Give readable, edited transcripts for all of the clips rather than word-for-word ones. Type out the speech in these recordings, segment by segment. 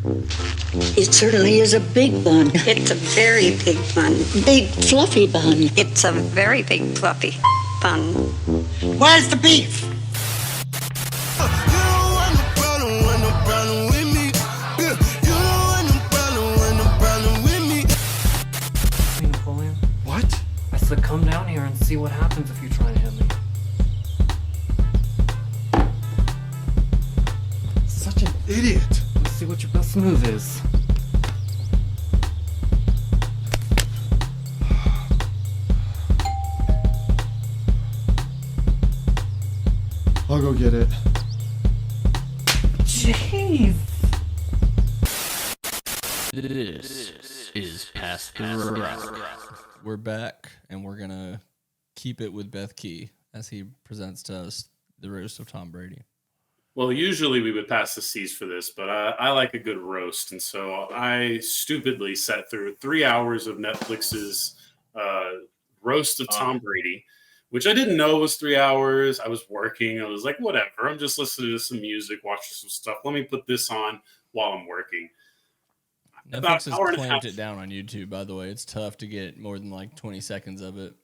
It certainly is a big bun. It's a very big bun. Big fluffy bun. It's a very big fluffy bun. Where's the beef? What? I said come down here and see what happens if you try and hit me. Such an idiot. Let's see what your best move is. I'll go get it. Jeez. This is Past the Rock. We're back, and we're gonna keep it with Beth Key as he presents to us the roast of Tom Brady. Well, usually we would pass the C's for this, but I like a good roast, and so I stupidly sat through 3 hours of Netflix's roast of Tom Brady, which I didn't know was 3 hours. I was working. I was like, whatever. I'm just listening to some music, watching some stuff. Let me put this on while I'm working. Netflix has clamped it down on YouTube, by the way. It's tough to get more than like 20 seconds of it.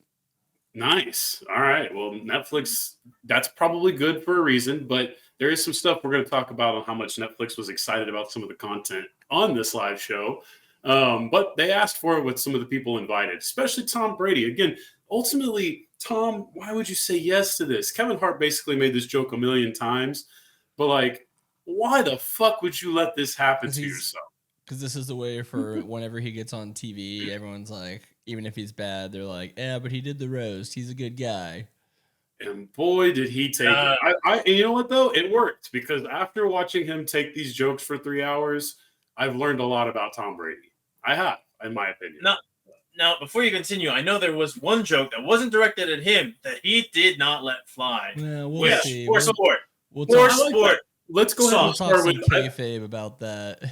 Nice. All right. Well, Netflix, that's probably good for a reason, but there is some stuff we're going to talk about on how much Netflix was excited about some of the content on this live show. But they asked for it with some of the people invited, especially Tom Brady. Again, ultimately, Tom, why would you say yes to this? Kevin Hart basically made this joke a million times, but like, why the fuck would you let this happen to yourself? Because this is the way for whenever he gets on TV, everyone's like, even if he's bad, they're like, yeah, but he did the roast. He's a good guy. And boy, did he take it. And you know what, though? It worked because after watching him take these jokes for 3 hours, I've learned a lot about Tom Brady. I have, in my opinion. Now, before you continue, I know there was one joke that wasn't directed at him that he did not let fly. Yeah, we'll see. For sport. Let's go ahead and start with kayfabe about that.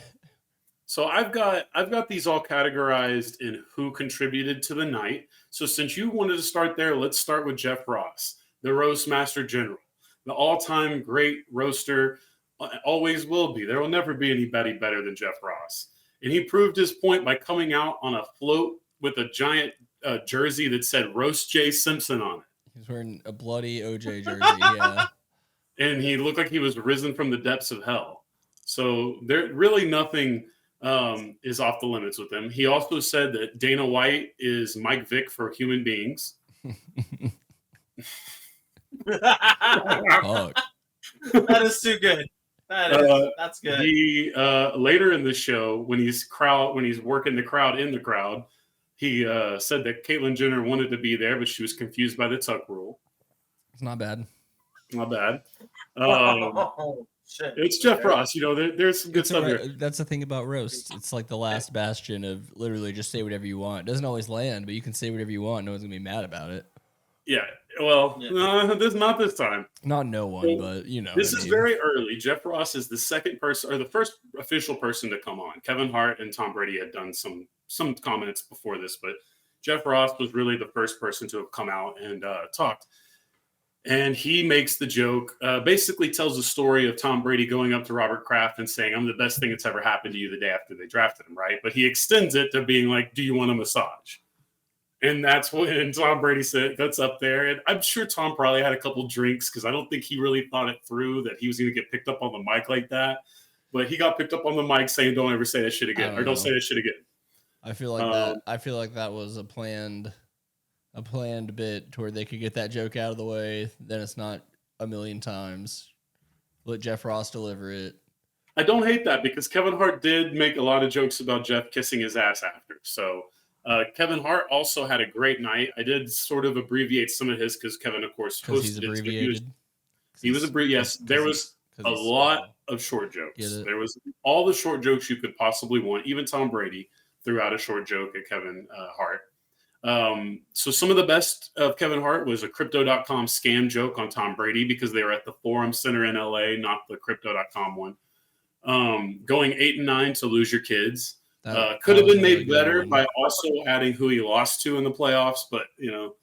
So I've got these all categorized in who contributed to the night. So since you wanted to start there, let's start with Jeff Ross, the roast master general, the all-time great roaster, always will be. There will never be anybody better than Jeff Ross. And he proved his point by coming out on a float with a giant jersey that said Roast J. Simpson on it. He's wearing a bloody OJ jersey, yeah. And he looked like he was risen from the depths of hell. So there really nothing is off the limits with him. He also said that Dana White is Mike Vick for human beings. That is too good. That's good. He later in the show, when he's working the crowd in the crowd, he said that Caitlyn Jenner wanted to be there, but she was confused by the tuck rule. It's not bad. Not bad. Shit. It's Jeff Ross. You know, there's some good stuff here. That's the thing about roast. It's like the last bastion of literally just say whatever you want. It doesn't always land, but you can say whatever you want. No one's going to be mad about it. Yeah. Well, not this time. Not no one, but you know. This is very early. Jeff Ross is the second person or the first official person to come on. Kevin Hart and Tom Brady had done some comments before this, but Jeff Ross was really the first person to have come out and talked. And he makes the joke, basically tells the story of Tom Brady going up to Robert Kraft and saying, I'm the best thing that's ever happened to you the day after they drafted him, right? But he extends it to being like, do you want a massage? And that's when Tom Brady said, that's up there. And I'm sure Tom probably had a couple drinks because I don't think he really thought it through that he was going to get picked up on the mic like that. But he got picked up on the mic saying, don't ever say that shit again, or don't say that shit again. I feel like that was a planned bit to where they could get that joke out of the way. Then it's not a million times. Let Jeff Ross deliver it. I don't hate that because Kevin Hart did make a lot of jokes about Jeff kissing his ass after. So Kevin Hart also had a great night. I did sort of abbreviate some of his because Kevin, of course, hosted. He's abbreviated. He was abbreviated. Yes, there was a lot of short jokes. There was all the short jokes you could possibly want. Even Tom Brady threw out a short joke at Kevin Hart. So some of the best of Kevin Hart was a Crypto.com scam joke on Tom Brady because they were at the Forum Center in LA, not the Crypto.com one. Going 8-9 to lose your kids. Could have been made better by also adding who he lost to in the playoffs. But, you know,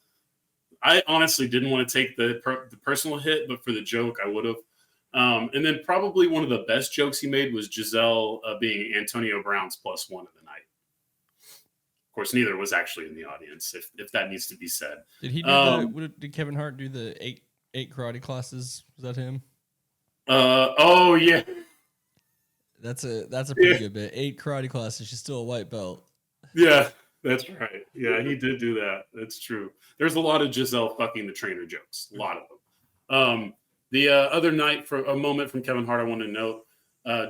I honestly didn't want to take the personal hit, but for the joke, I would have. And then probably one of the best jokes he made was Giselle being Antonio Brown's +1 of the night. Of course, neither was actually in the audience, if that needs to be said. Did he do did Kevin Hart do the eight karate classes? Was that him? Oh yeah. That's a pretty good bit. 8 karate classes. She's still a white belt. Yeah, that's right. Yeah, he did do that. That's true. There's a lot of Giselle fucking the trainer jokes. A lot of them. The other night, for a moment from Kevin Hart, I want to note,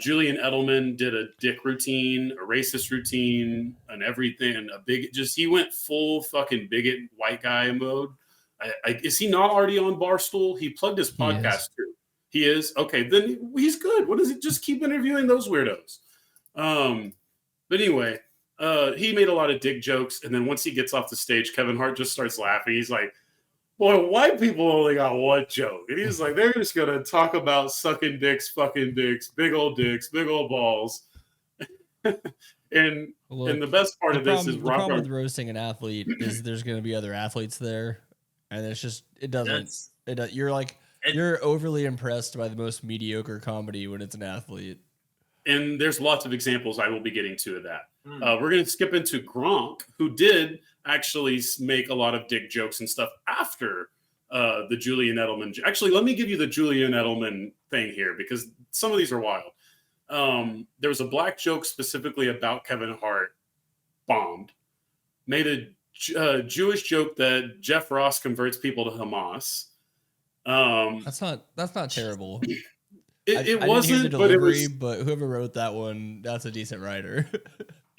Julian Edelman did a dick routine, a racist routine, and everything. And he went full fucking bigot white guy mode. Is he not already on Barstool? He plugged his podcast too. He is? Okay, then he's good. What is it? Just keep interviewing those weirdos. But anyway, he made a lot of dick jokes. And then once he gets off the stage, Kevin Hart just starts laughing. He's like, boy, white people only got one joke. And he's like, they're just going to talk about sucking dicks, fucking dicks, big old balls. And the best part of this is the problem with roasting an athlete is there's going to be other athletes there. And it's just, you're overly impressed by the most mediocre comedy when it's an athlete. And there's lots of examples I will be getting to of that. We're going to skip into Gronk, who did actually make a lot of dick jokes and stuff after the Julian Edelman. Actually, let me give you the Julian Edelman thing here, because some of these are wild. There was a black joke specifically about Kevin Hart, bombed. Made a Jewish joke that Jeff Ross converts people to Hamas. That's not terrible. It I wasn't, didn't hear the delivery, but whoever wrote that one, that's a decent writer.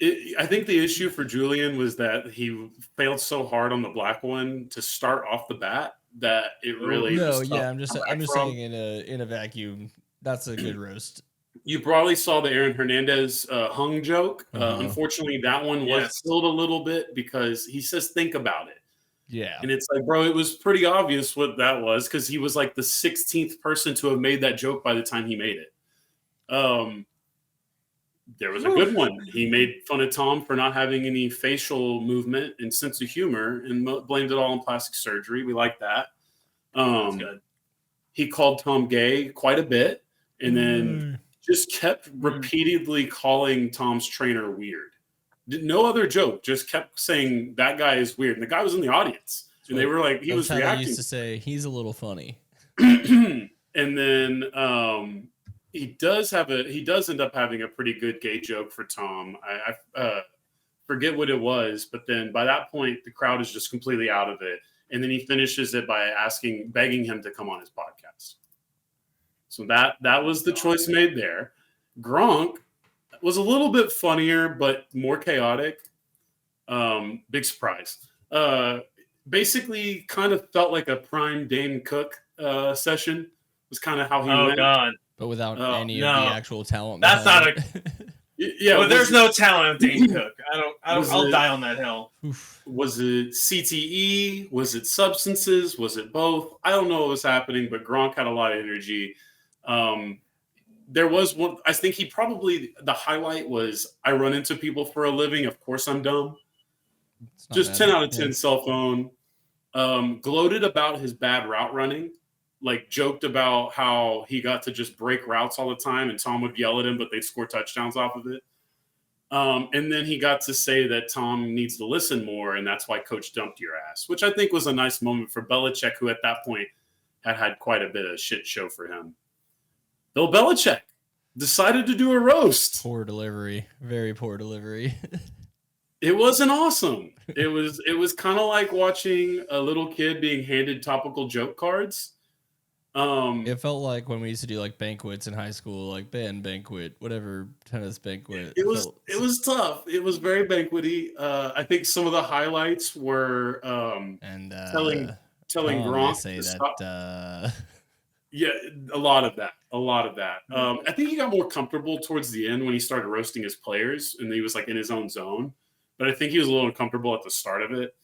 I think the issue for Julian was that he failed so hard on the black one to start off the bat that it really. I'm just saying in a vacuum, that's a good roast. You probably saw the Aaron Hernandez hung joke. Unfortunately, that one was killed a little bit because he says, "Think about it." Yeah. And it's like, bro, it was pretty obvious what that was because he was like the 16th person to have made that joke by the time he made it. There was a good one. He made fun of Tom for not having any facial movement and sense of humor and blamed it all on plastic surgery. We like that. That's good. He called Tom gay quite a bit and then just kept repeatedly calling Tom's trainer weird. No other joke, just kept saying that guy is weird. And the guy was in the audience. And they were like, he was reacting. They used to say, he's a little funny. And then he does end up having a pretty good gay joke for Tom. I forget what it was, but then by that point, the crowd is just completely out of it. And then he finishes it by begging him to come on his podcast. So that was the choice made there. Gronk was a little bit funnier, but more chaotic. Big surprise. Basically kind of felt like a prime Dane Cook session was kind of how he went. God. But without any of the actual talent. That's not a... Yeah, well, there's no talent in Dane Cook. I'll die on that hill. Was it CTE? Was it substances? Was it both? I don't know what was happening, but Gronk had a lot of energy. There was one, I think the highlight was, I run into people for a living. Of course I'm dumb. Just 10 out of 10 cell phone. Gloated about his bad route running. Like joked about how he got to just break routes all the time and Tom would yell at him, but they'd score touchdowns off of it. And then he got to say that Tom needs to listen more. And that's why coach dumped your ass, which I think was a nice moment for Belichick, who at that point had quite a bit of shit show for him. Bill Belichick decided to do a roast. Poor delivery. Very poor delivery. It wasn't awesome. It was kind of like watching a little kid being handed topical joke cards. It felt like when we used to do like banquets in high school, like band banquet, whatever, tennis banquet. It was tough. It was very banquety. I think some of the highlights were telling Gronk to stop. Yeah, a lot of that. I think he got more comfortable towards the end when he started roasting his players and he was like in his own zone. But I think he was a little uncomfortable at the start of it.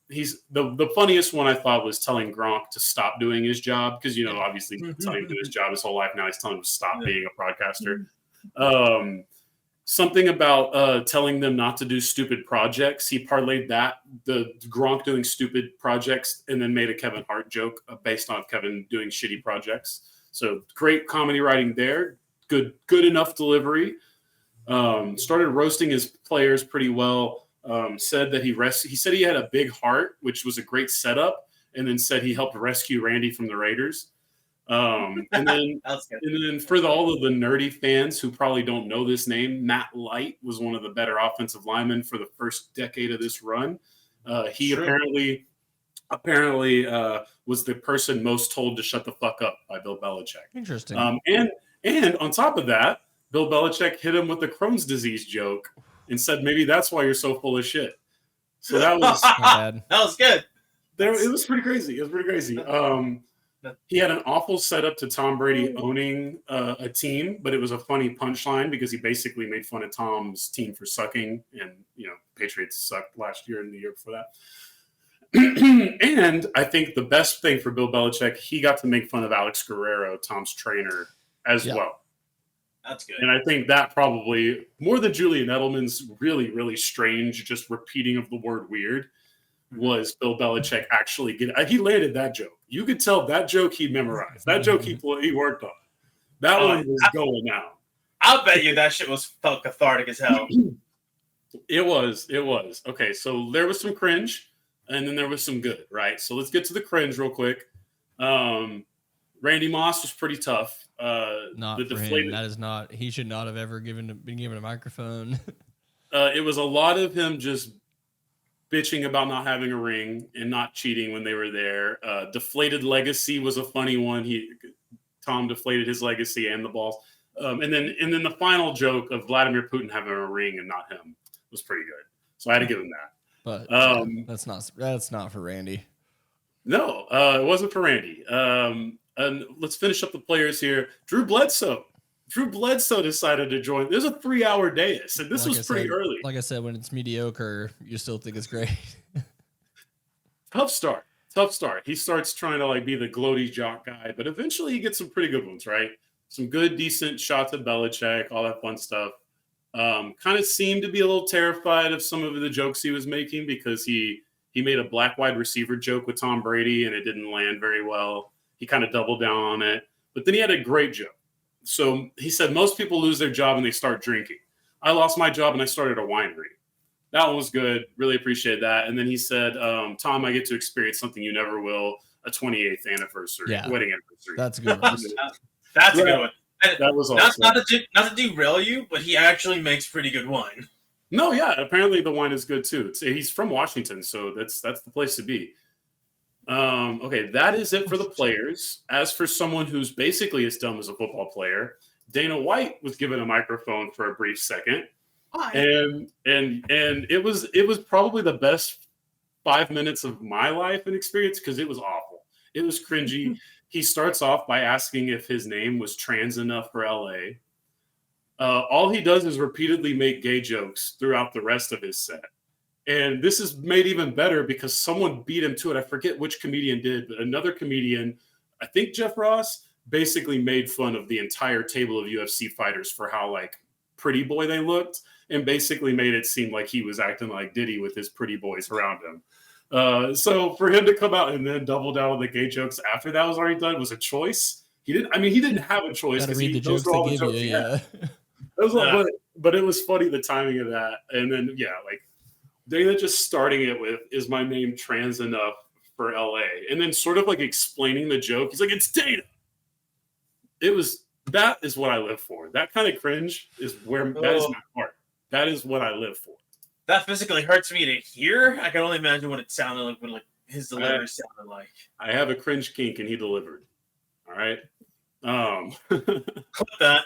He's the funniest one I thought was telling Gronk to stop doing his job because obviously he's been telling him to do his job his whole life. Now he's telling him to stop being a broadcaster. Something about telling them not to do stupid projects. He parlayed the Gronk doing stupid projects and then made a Kevin Hart joke based on Kevin doing shitty projects. So great comedy writing there. Good enough delivery. Started roasting his players pretty well. Said that he said he had a big heart, which was a great setup, and then said he helped rescue Randy from the Raiders. And then for all of the nerdy fans who probably don't know this name, Matt Light was one of the better offensive linemen for the first decade of this run. He apparently was the person most told to shut the fuck up by Bill Belichick. Interesting. And on top of that, Bill Belichick hit him with the Crohn's disease joke and said, maybe that's why you're so full of shit. So that was Not bad. That was good. it was pretty crazy. It was pretty crazy. He had an awful setup to Tom Brady owning a team, but it was a funny punchline because he basically made fun of Tom's team for sucking, and Patriots sucked last year and the year before that. And I think the best thing for Bill Belichick, he got to make fun of Alex Guerrero, Tom's trainer, as well. That's good. And I think that probably, more than Julian Edelman's really, really strange just repeating of the word weird, was Bill Belichick actually he landed that joke. You could tell that joke he memorized. That joke he worked on. That one was going out. I'll bet you that shit felt cathartic as hell. It was. Okay, so there was some cringe, and then there was some good, right? So let's get to the cringe real quick. Randy Moss was pretty tough. Not for him. That is not. He should not have ever been given a microphone. It was a lot of him just bitching about not having a ring and not cheating when they were there. Deflated legacy was a funny one. Tom deflated his legacy and the balls. And then the final joke of Vladimir Putin having a ring and not him was pretty good. So I had to give him that. But that's not for Randy. No, it wasn't for Randy. And let's finish up the players here. Drew Bledsoe decided to join. There's a 3-hour dais, and this was pretty early. Like I said, when it's mediocre, you still think it's great. Tough start. He starts trying to be the gloaty jock guy, but eventually he gets some pretty good ones, right? Some good, decent shots at Belichick, all that fun stuff. Kind of seemed to be a little terrified of some of the jokes he was making because he made a black wide receiver joke with Tom Brady, and it didn't land very well. He kind of doubled down on it, but then he had a great joke. So he said, most people lose their job and they start drinking. I lost my job and I started a winery. That one was good. Really appreciate that. And then he said, Tom, I get to experience something you never will, a 28th anniversary, wedding anniversary. That's a good. That's a good one. That was awesome. Not to derail you, but he actually makes pretty good wine. No, yeah. Apparently the wine is good too. He's from Washington, so that's the place to be. Okay, that is it for the players. As for someone who's basically as dumb as a football player, Dana White was given a microphone for a brief second. And it was probably the best 5 minutes of my life and experience because it was awful. It was cringy. He starts off by asking if his name was trans enough for LA. All he does is repeatedly make gay jokes throughout the rest of his set. And this is made even better because someone beat him to it. I forget which comedian did, but another comedian, I think Jeff Ross, basically made fun of the entire table of UFC fighters for how pretty boy they looked, and basically made it seem like he was acting like Diddy with his pretty boys around him. So for him to come out and then double down on the gay jokes after that was already done was a choice. He didn't have a choice because he those were all the jokes he had. But it was funny, the timing of that. And then Dana just starting it with, is my name trans enough for LA? And then sort of explaining the joke. He's like, it's Dana. That is what I live for. That kind of cringe is that is my heart. That is what I live for. That physically hurts me to hear. I can only imagine what it sounded like when his delivery sounded like. I have a cringe kink and he delivered. All right. Clip that.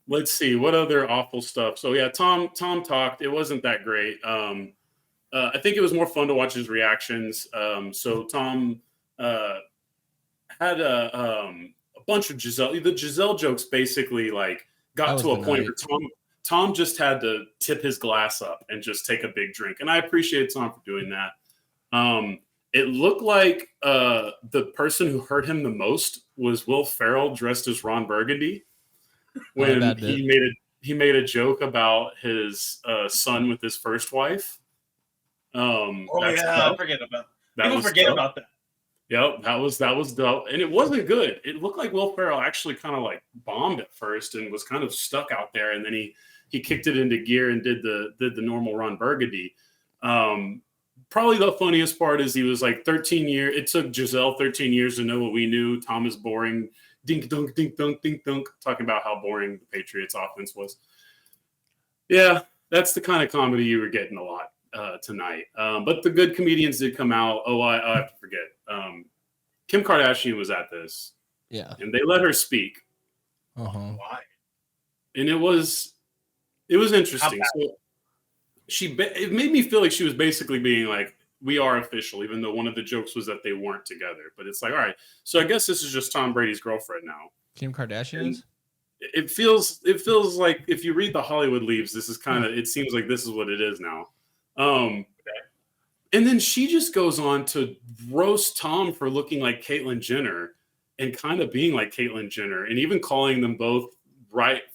Let's see what other awful stuff. So yeah, Tom talked. It wasn't that great. I think it was more fun to watch his reactions. So Tom had a bunch of Giselle. The Giselle jokes basically got to a point where Tom just had to tip his glass up and just take a big drink. And I appreciate Tom for doing that. It looked like the person who hurt him the most was Will Ferrell dressed as Ron Burgundy when he made a joke about his son with his first wife. I forget about that. People forget about that. Yep, that was dope, and it wasn't good. It looked like Will Ferrell actually kind of like bombed at first and was kind of stuck out there, and then he kicked it into gear and did the normal Ron Burgundy. Probably the funniest part is he was like 13 years. It took Giselle 13 years to know what we knew. Tom is boring. Dink dunk, dink dunk, dink dunk. Talking about how boring the Patriots offense was. Yeah, that's the kind of comedy you were getting a lot tonight. But the good comedians did come out. Oh, I have to forget. Kim Kardashian was at this. Yeah. And they let her speak. Why? And it was interesting. So it made me feel like she was basically being like, we are official, even though one of the jokes was that they weren't together. But it's like, all right, so I guess this is just Tom Brady's girlfriend now. Kim Kardashian? It feels like if you read the Hollywood Leaves, this is kind of, it seems like this is what it is now. And then she just goes on to roast Tom for looking like Caitlyn Jenner and kind of being like Caitlyn Jenner, and even calling them both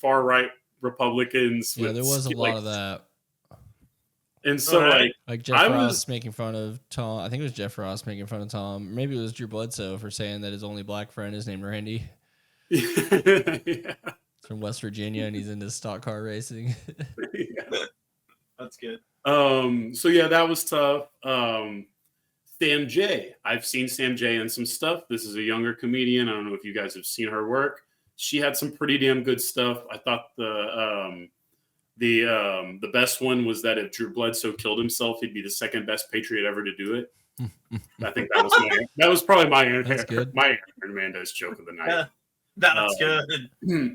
far right Republicans. Yeah, there was a lot of that. And so, like Jeff Ross making fun of Tom. I think it was Jeff Ross making fun of Tom. Maybe it was Drew Bledsoe for saying that his only black friend is named Randy. Yeah. From West Virginia, and he's into stock car racing. Yeah. That's good. So yeah, that was tough. Sam J. I've seen Sam J in some stuff. This is a younger comedian. I don't know if you guys have seen her work. She had some pretty damn good stuff. I thought the best one was that if Drew Bledsoe killed himself, he'd be the second best Patriot ever to do it. I think that was probably my Aaron Hernandez joke of the night. Yeah, that's good.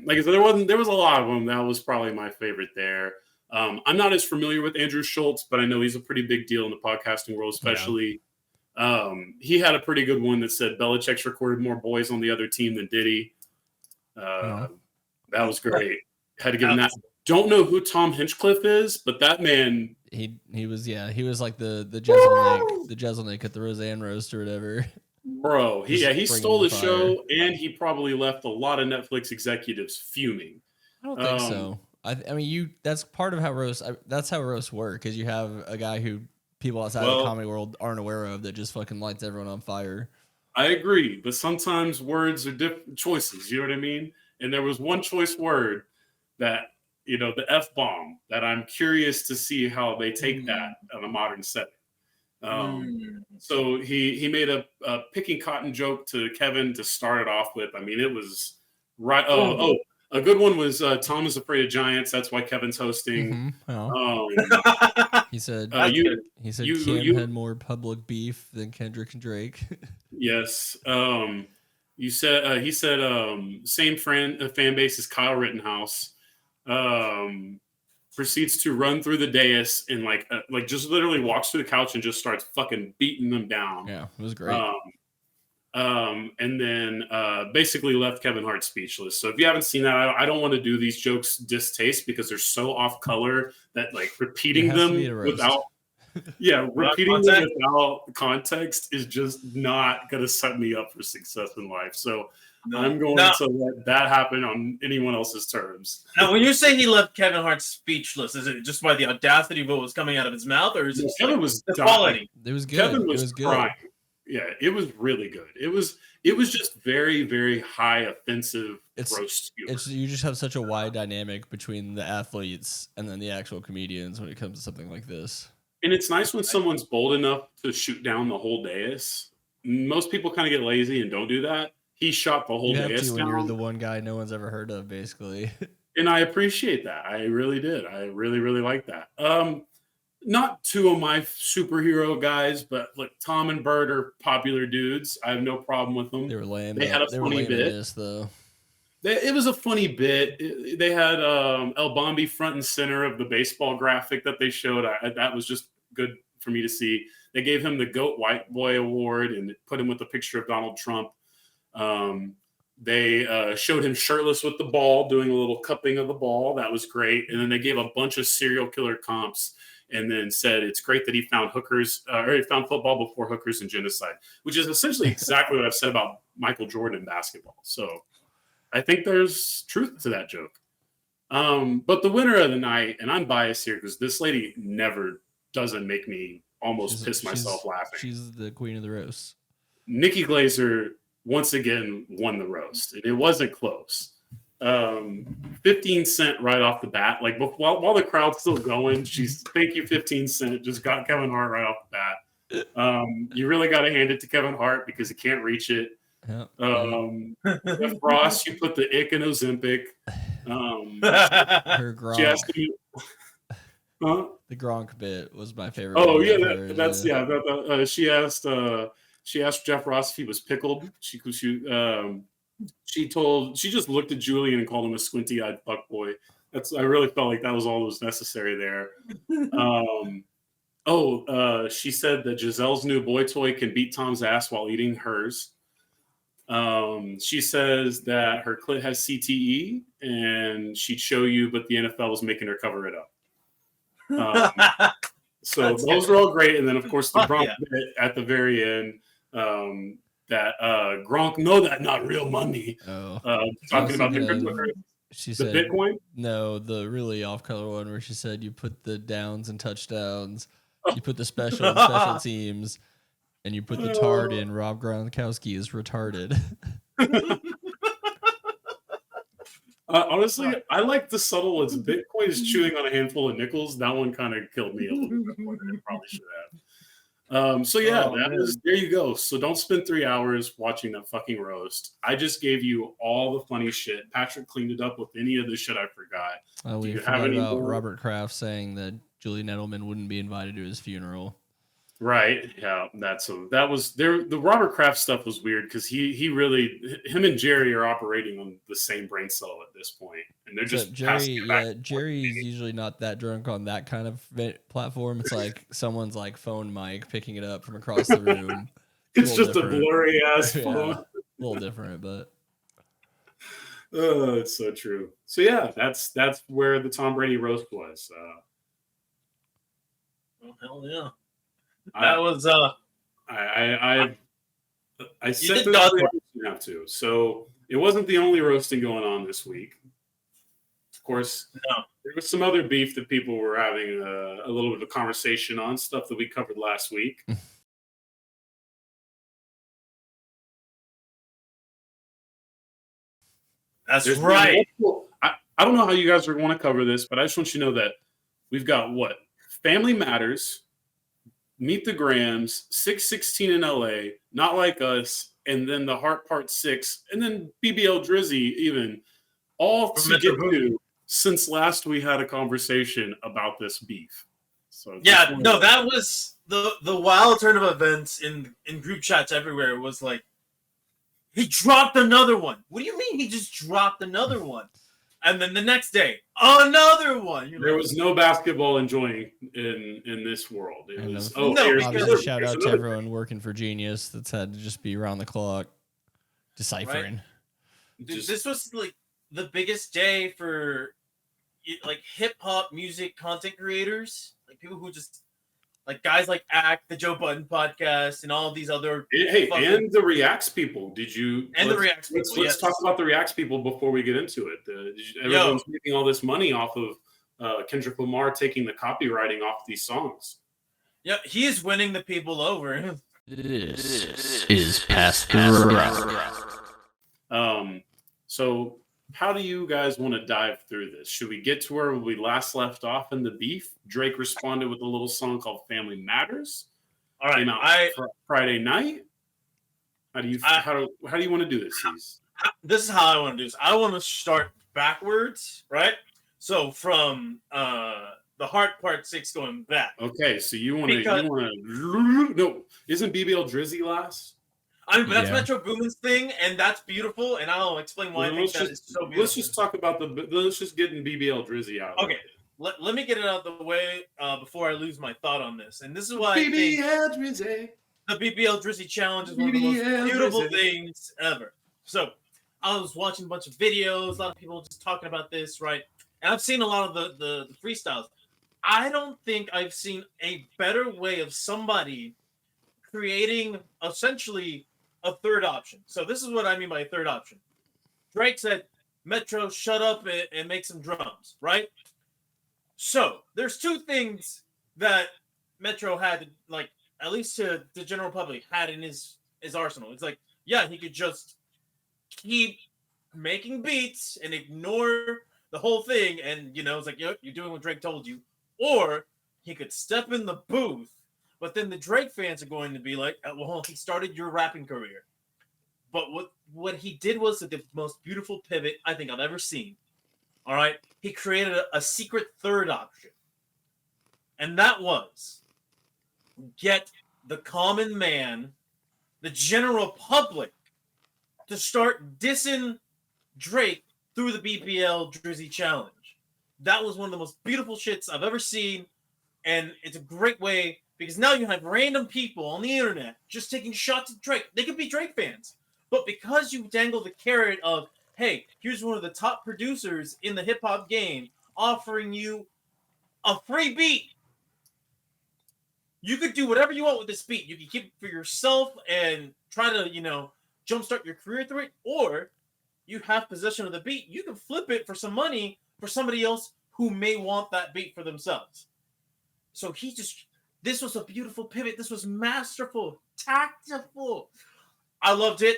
Like I said, there was a lot of them. That was probably my favorite there. I'm not as familiar with Andrew Schultz, but I know he's a pretty big deal in the podcasting world, especially. Yeah. He had a pretty good one that said Belichick's recorded more boys on the other team than Diddy. That was great. Had to give him that. Don't know who Tom Hinchcliffe is, but that man. He was like the Jezelnik at the Roseanne roast or whatever. Bro, he stole the show, and he probably left a lot of Netflix executives fuming. I don't think so. I mean, that's part of how that's how roasts work, because you have a guy who people outside of the comedy world aren't aware of that just fucking lights everyone on fire. I agree, but sometimes words are different choices. You know what I mean? And there was one choice word that, the F-bomb, that I'm curious to see how they take that on a modern setting. So he made a picking cotton joke to Kevin to start it off with. I mean, it was right. A good one was Tom is afraid of giants. That's why Kevin's hosting. He said you had more public beef than Kendrick and Drake. Yes. He said same fan base as Kyle Rittenhouse. Proceeds to run through the dais and like just literally walks through the couch and just starts fucking beating them down. Yeah, it was great. And then basically left Kevin Hart speechless. So if you haven't seen that, I don't want to do these jokes distaste because they're so off color that like repeating them without context is just not going to set me up for success in life. So I'm going to let that happen on anyone else's terms. Now, when you say he left Kevin Hart speechless, is it just by the audacity of what was coming out of his mouth, or is it Kevin was the quality? It was good. Kevin was crying. Yeah, it was really good. It was just very, very high offensive roast humor. You just have such a wide dynamic between the athletes and then the actual comedians when it comes to something like this. And it's nice when someone's bold enough to shoot down the whole dais. Most people kind of get lazy and don't do that. He shot the whole dais down. When you're the one guy no one's ever heard of, basically. And I appreciate that. I really did. I really, really like that. Not two of my superhero guys, but like Tom and Bert are popular dudes. I have no problem with them. They were lame. They had a funny bit. Though. It was a funny bit. They had El Bombi front and center of the baseball graphic that they showed. That was just good for me to see. They gave him the GOAT White Boy Award and put him with a picture of Donald Trump. They showed him shirtless with the ball, doing a little cupping of the ball. That was great. And then they gave a bunch of serial killer comps and then said it's great that he found he found football before hookers and genocide, which is essentially exactly what I've said about Michael Jordan in basketball. So I think there's truth to that joke. But the winner of the night, and I'm biased here because this lady never doesn't make me almost piss myself laughing. She's the queen of the roast. Nikki Glazer once again won the roast, and it wasn't close. 15 Cent right off the bat, like while the crowd's still going, she's thank you 15 Cent, just got Kevin Hart right off the bat. You really got to hand it to Kevin Hart because he can't reach it. Jeff Ross, you put the ick in Ozempic. Her Gronk. She asked me, The Gronk bit was my favorite. Oh yeah, that's yeah. She asked Jeff Ross if he was pickled. She just looked at Julian and called him a squinty-eyed fuckboy. I really felt like that was all that was necessary there. She said that Giselle's new boy toy can beat Tom's ass while eating hers. She says that her clit has CTE and she'd show you, but the NFL was making her cover it up. So those were all great. And then, of course, the Gronk bit at the very end, that Gronk, no, that not real money. Talking about she the said, Bitcoin? No, the really off-color one where she said you put the downs and touchdowns, you put the special teams, and you put the tard in Rob Gronkowski is retarded. Honestly, I like the subtle ones. Bitcoin is chewing on a handful of nickels. That one kind of killed me a little bit more than it probably should have. There you go. So don't spend 3 hours watching that fucking roast. I just gave you all the funny shit. Patrick cleaned it up with any of the shit I forgot. We forgot about Robert Kraft saying that Julian Edelman wouldn't be invited to his funeral. Right. Yeah. That was there. The Robert Kraft stuff was weird because him and Jerry are operating on the same brain cell at this point, and they're just Jerry's usually not that drunk on that kind of platform. It's like someone's like phone mic picking it up from across the room. It's just a blurry ass phone. Yeah, a little different, but it's so true. So yeah, that's where the Tom Brady roast was. Oh hell yeah. That was I said that you have to. So it wasn't the only roasting going on this week. Of course, no. There was some other beef that people were having a little bit of conversation on, stuff that we covered last week. There's right. I don't know how you guys are going to cover this, but I just want you to know that we've got Family Matters, Meet the Grams, 616 in LA, Not Like Us, and then The Heart Part 6, and then BBL Drizzy even, all to get to since last we had a conversation about this beef. So yeah, no, that was the wild turn of events in group chats everywhere. Was like, he dropped another one. What do you mean he just dropped another one? And then the next day, another one. There was no basketball enjoying in this world. It was shout out to everyone working for Genius that's had to just be around the clock deciphering. Right? Dude, this was like the biggest day for like hip hop music content creators, like people who just like guys like Act, the Joe Budden podcast, and all of these other and the Reacts people. Let's talk about the Reacts people before we get into it. Everyone's making all this money off of Kendrick Lamar taking the copywriting off these songs. Yeah, he is winning the people over. This is Past the Rock. So how do you guys want to dive through this? Should we get to where we last left off in the beef? Drake responded with a little song called "Family Matters." All right, Friday night. How do you want to do this? This is how I want to do this. I want to start backwards, right? So from the Heart Part 6 going back. Okay, so you want to no? Isn't BBL Drizzy last? That's Metro Boomin's thing, and that's beautiful, and I'll explain why I think that is so beautiful. Let's just talk about let's just get in BBL Drizzy out. Okay, let me get it out of the way before I lose my thought on this, and this is why BBL Drizzy. The BBL Drizzy challenge is one of the most beautiful things ever. So I was watching a bunch of videos, a lot of people just talking about this, right? And I've seen a lot of the freestyles. I don't think I've seen a better way of somebody creating essentially a third option. So this is what I mean by a third option. Drake said, Metro, shut up and make some drums, right? So there's two things that Metro had, like, at least to the general public, had in his his arsenal. It's like, yeah, he could just keep making beats and ignore the whole thing, and it's like, yep, you're doing what Drake told you. Or he could step in the booth, but then the Drake fans are going to be like, well, he started your rapping career. But what he did was the most beautiful pivot I think I've ever seen. All right, he created a secret third option, and that was get the common man, the general public, to start dissing Drake through the BPL Drizzy Challenge. That was one of the most beautiful shits I've ever seen, and it's a great way because now you have random people on the internet just taking shots at Drake. They could be Drake fans, but because you dangle the carrot of, hey, here's one of the top producers in the hip hop game offering you a free beat. You could do whatever you want with this beat. You can keep it for yourself and try to, jumpstart your career through it, or you have possession of the beat. You can flip it for some money for somebody else who may want that beat for themselves. So this was a beautiful pivot. This was masterful, tactful. I loved it.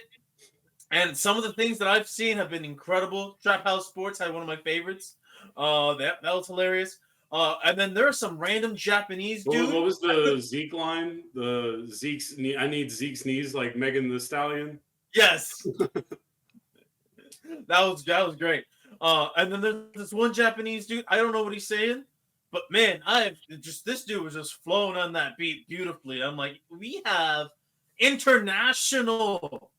And some of the things that I've seen have been incredible. Trap House Sports had one of my favorites. That was hilarious. And then there are some random Japanese dude. What was the Zeke line? I need Zeke's knees like Megan Thee Stallion. Yes. that was great. And then there's this one Japanese dude. I don't know what he's saying, but man, this dude was just flowing on that beat beautifully. I'm like, we have international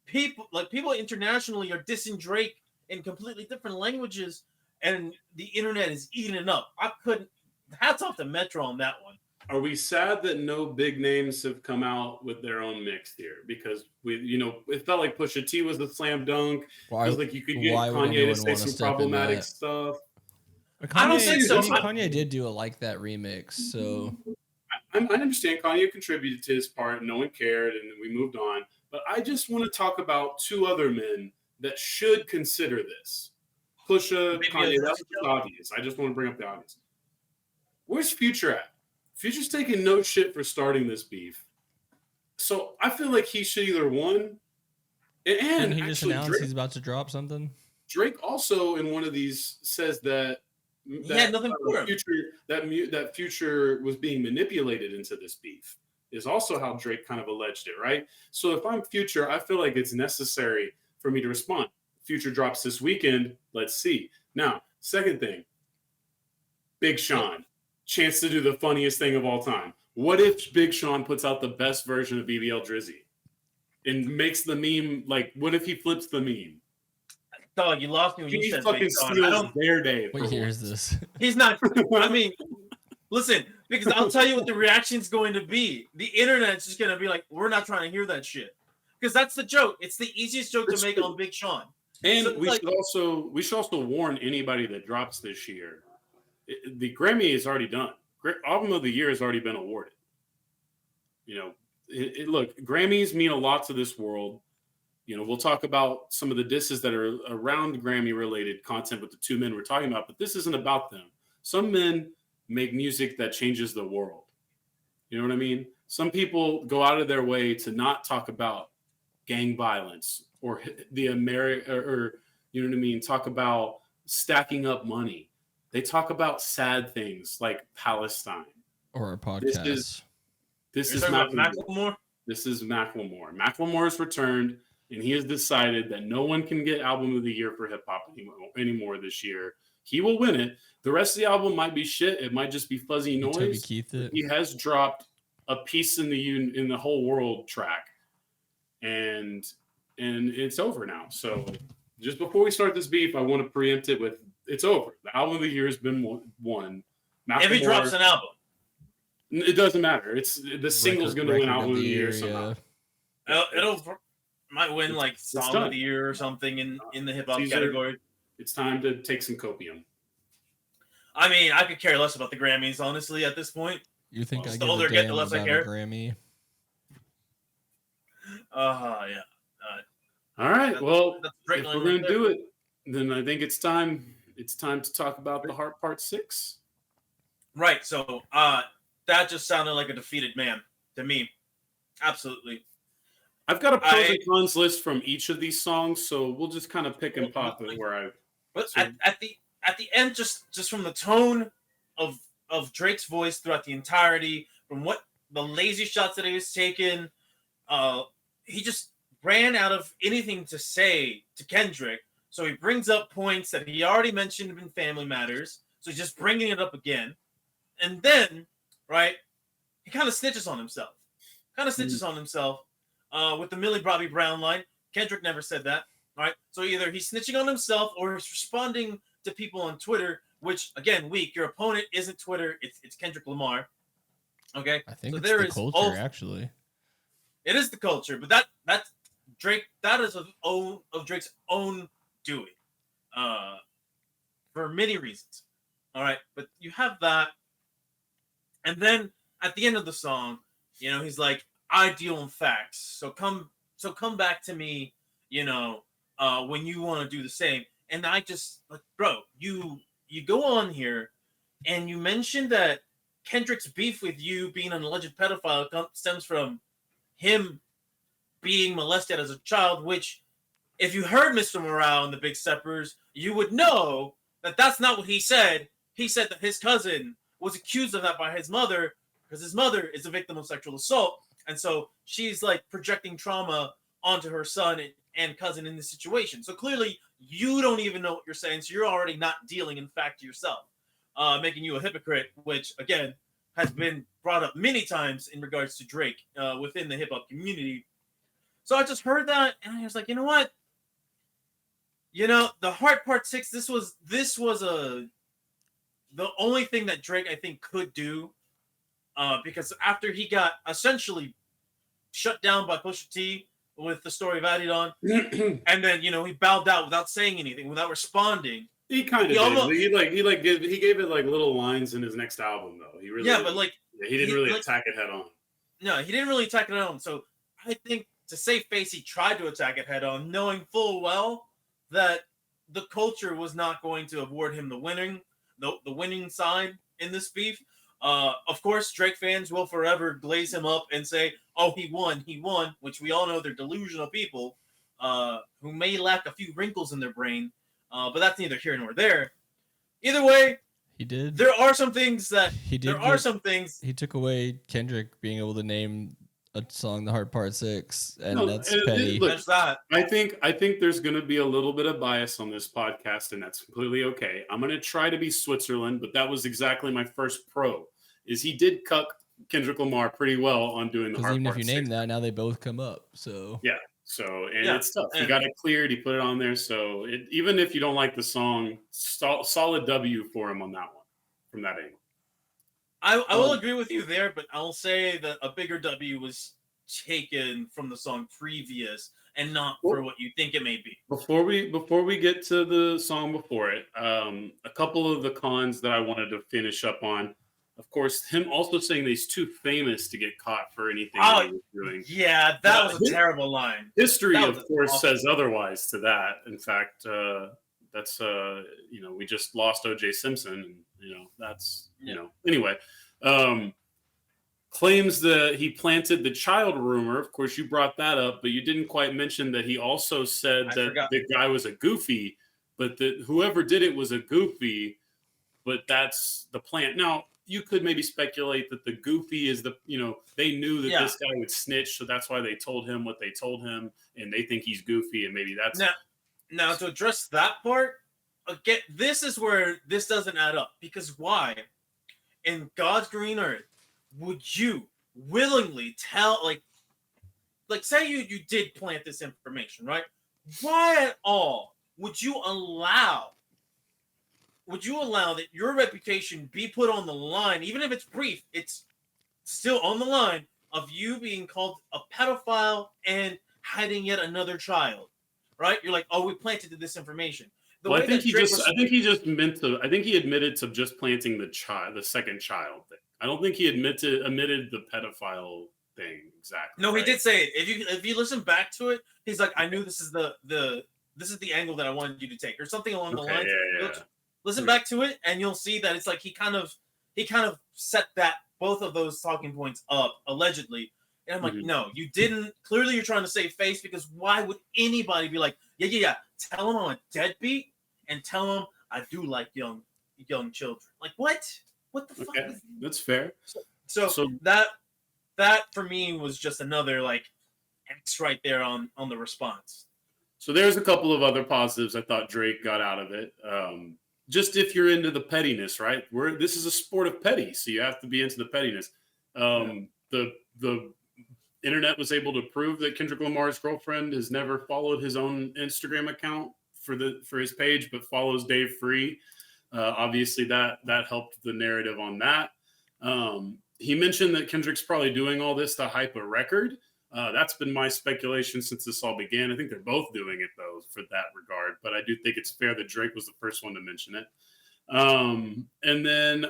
people, like people internationally are dissing Drake in completely different languages, and the internet is eating it up. Hats off to Metro on that one. Are we sad that no big names have come out with their own mix here? Because it felt like Pusha T was the slam dunk. It was like you could get Kanye to say some problematic stuff. I don't think so. Kanye did do a Like That remix, so I understand Kanye contributed to his part. No one cared, and we moved on. But I just want to talk about two other men that should consider this. Pusha, Kanye, that's obvious. I just want to bring up the obvious. Where's Future at? Future's taking no shit for starting this beef. So I feel like he should either one. And he just announced he's about to drop something. Drake also in one of these says that nothing for him. That Future was being manipulated into this beef is also how Drake kind of alleged it, right? So if I'm Future, I feel like it's necessary for me to respond. Future drops this weekend. Let's see. Now, second thing, Big Sean, chance to do the funniest thing of all time. What if Big Sean puts out the best version of BBL Drizzy and makes the meme, like, what if he flips the meme? Dog, you lost me when you said fucking Big Sean. steals their day. What year is this? He's not. I mean, listen, because I'll tell you what the reaction's going to be. The internet's just going to be like, we're not trying to hear that shit. Because that's the joke. It's the easiest joke to make on Big Sean. And So, we should also warn anybody that drops this year. The Grammy is already done. Album of the Year has already been awarded. Look, Grammys mean a lot to this world. We'll talk about some of the disses that are around Grammy-related content with the two men we're talking about, but this isn't about them. Some men make music that changes the world. You know what I mean? Some people go out of their way to not talk about gang violence or talk about stacking up money. They talk about sad things like Palestine. Or a podcast. This is Macklemore. This is Macklemore. Macklemore has returned, and he has decided that no one can get Album of the Year for hip hop anymore this year. He will win it. The rest of the album might be shit. It might just be fuzzy noise. Toby Keith it. He has dropped a Peace in the Whole World track, and it's over now. So just before we start this beef, I want to preempt it with it's over. The Album of the Year has been won. If he drops an album, it doesn't matter. It's the single's going to win Album of the Year somehow. Yeah. It'll might win like Song of the Year or something in the hip hop category. It's time to take some copium. I mean, I could care less about the Grammys, honestly, at this point. You think the I give older a I get, damn the less about I care. a Grammy? Yeah. All right. Well, that's if we're going to do it, then I think it's time. It's time to talk about the Heart Part 6. Right. So that just sounded like a defeated man to me. Absolutely. I've got a pros and cons list from each of these songs, so we'll just kind of pick and pop it where I. But at the end, just from the tone of Drake's voice throughout the entirety, from what the lazy shots that he was taking, he just ran out of anything to say to Kendrick. So he brings up points that he already mentioned in Family Matters. So he's just bringing it up again. And then, right, he kind of snitches on himself. With the Millie Bobby Brown line. Kendrick never said that, right? So either he's snitching on himself or he's responding to people on Twitter, which, again, weak. Your opponent isn't Twitter. It's Kendrick Lamar. Okay? I think so it's there the is culture, actually. It is the culture, but that's Drake. That is of Drake's own doing, for many reasons. All right, but you have that, and then at the end of the song, he's like, "I deal in facts, so come back to me, when you want to do the same." And I just like, bro, you go on here, and you mentioned that Kendrick's beef with you being an alleged pedophile stems from him being molested as a child, which, if you heard Mr. Morale and the Big Steppers, you would know that that's not what he said. He said that his cousin was accused of that by his mother because his mother is a victim of sexual assault. And so she's like projecting trauma onto her son and cousin in this situation. So clearly you don't even know what you're saying. So you're already not dealing in fact yourself, making you a hypocrite, which again has been brought up many times in regards to Drake within the hip hop community. So I just heard that and I was like, you know what? The Heart Part 6, this was the only thing that Drake, I think, could do, because after he got essentially shut down by Pusha T with the story of Adidon, and then he bowed out without saying anything, without responding. He kind of did. Almost, he gave it like little lines in his next album though. He really he didn't really attack it head on. No, he didn't really attack it head on. So I think to save face, he tried to attack it head on, knowing full well that the culture was not going to award him the winning side in this beef. Of course, Drake fans will forever glaze him up and say, "Oh, he won," which we all know they're delusional people who may lack a few wrinkles in their brain, but that's neither here nor there. Either way, he did. There are some things that he did. There are some things he took away Kendrick being able to name a song, "The Heart Part 6," and that's petty. There's that. I think there's going to be a little bit of bias on this podcast, and that's completely okay. I'm going to try to be Switzerland, but that was exactly my first pro. Is he did cuck Kendrick Lamar pretty well on doing the Heart even Part if you 6. name that, now they both come up. So yeah. So it's tough. He got it cleared. He put it on there. So even if you don't like the song, solid W for him on that one from that angle. I will agree with you there, but I'll say that a bigger W was taken from the song previous and not for what you think it may be. Before we get to the song before it, a couple of the cons that I wanted to finish up on. Of course, him also saying that he's too famous to get caught for anything he was doing. Yeah, that was a terrible line. History, of course, says otherwise to that. In fact, that's we just lost O.J. Simpson, and that's anyway. Claims that he planted the child rumor. Of course, you brought that up, but you didn't quite mention that he also said that the guy was a goofy, but that whoever did it was a goofy, but that's the plant. Now, you could maybe speculate that the goofy is they knew that this guy would snitch, so that's why they told him what they told him, and they think he's goofy, and maybe that's... Now to address that part, again, this is where this doesn't add up, because why, in God's green earth, would you willingly tell, like say you did plant this information, right? Why at all would you allow that your reputation be put on the line, even if it's brief, it's still on the line of you being called a pedophile and hiding yet another child, right? You're like, oh, we planted this information. I think he admitted to just planting the second child thing. I don't think he admitted the pedophile thing exactly. No, right? He did say it. If you listen back to it, he's like, I knew this is the angle that I wanted you to take, or something along the lines. Yeah. Listen back to it, and you'll see that it's like he kind of set that both of those talking points up allegedly. And I'm like, no, you didn't. Clearly, you're trying to save face because why would anybody be like, yeah, tell him I'm a deadbeat and tell him I do like young children. Like, what? What the fuck? Okay, that's fair. So that for me was just another like X right there on the response. So there's a couple of other positives I thought Drake got out of it. Just if you're into the pettiness, right? This is a sport of petty, so you have to be into the pettiness. The internet was able to prove that Kendrick Lamar's girlfriend has never followed his own Instagram account for his page, but follows Dave Free. Obviously, that helped the narrative on that. He mentioned that Kendrick's probably doing all this to hype a record. That's been my speculation since this all began. I think they're both doing it, though, for that regard. But I do think it's fair that Drake was the first one to mention it. And then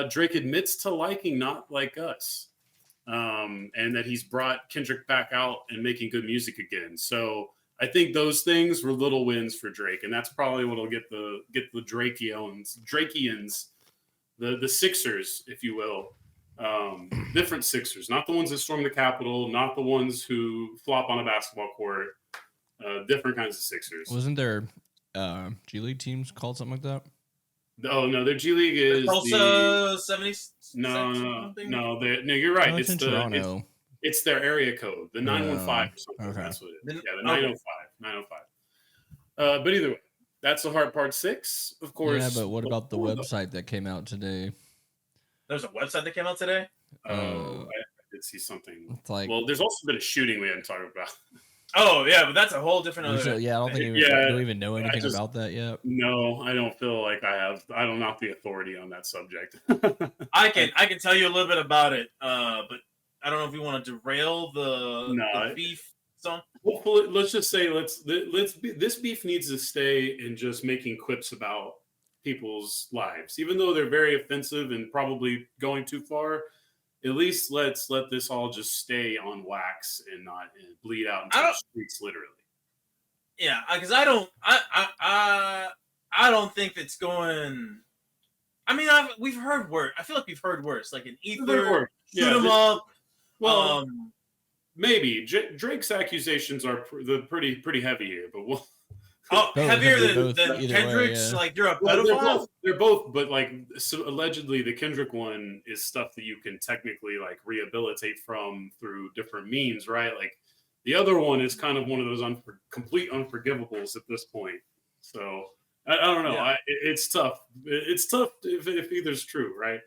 Drake admits to liking Not Like Us, and that he's brought Kendrick back out and making good music again. So I think those things were little wins for Drake, and that's probably what'll get the Drakeans, the Sixers, if you will. Different Sixers, not the ones that storm the Capitol, not the ones who flop on a basketball court. Different kinds of Sixers. Wasn't there G League teams called something like that? Oh no, their G League is Tulsa 70. No, you're right. No, it's in Toronto. It's their area code, the 915 or something. Okay. That's what it is. Yeah, the 905. But either way, that's the hard part 6, of course. Yeah, but what about the website that came out today? There's a website that came out today? I did see something. It's like, well, there's also been a shooting we hadn't talked about. Oh, yeah, but that's a whole different other... yeah, I don't think we don't even know anything about that yet. No, I don't feel like I don't have the authority on that subject. I can tell you a little bit about it, but I don't know if you want to derail the beef song. Hopefully, let's just say this beef needs to stay in just making quips about people's lives, even though they're very offensive and probably going too far. At least let's let this all just stay on wax and not bleed out into the streets, literally. Yeah, because I don't think it's going. I mean, we've heard worse. I feel like we've heard worse, like an Ether, shoot him up. Well, maybe Drake's accusations are pretty heavy here, but we'll. Heavier than Kendrick's. Way, yeah. Like you're a pedophile. They're both, but like so allegedly, the Kendrick one is stuff that you can technically like rehabilitate from through different means, right? Like the other one is kind of one of those complete unforgivables at this point. So I don't know. Yeah. It's tough. It's tough if either's true, right?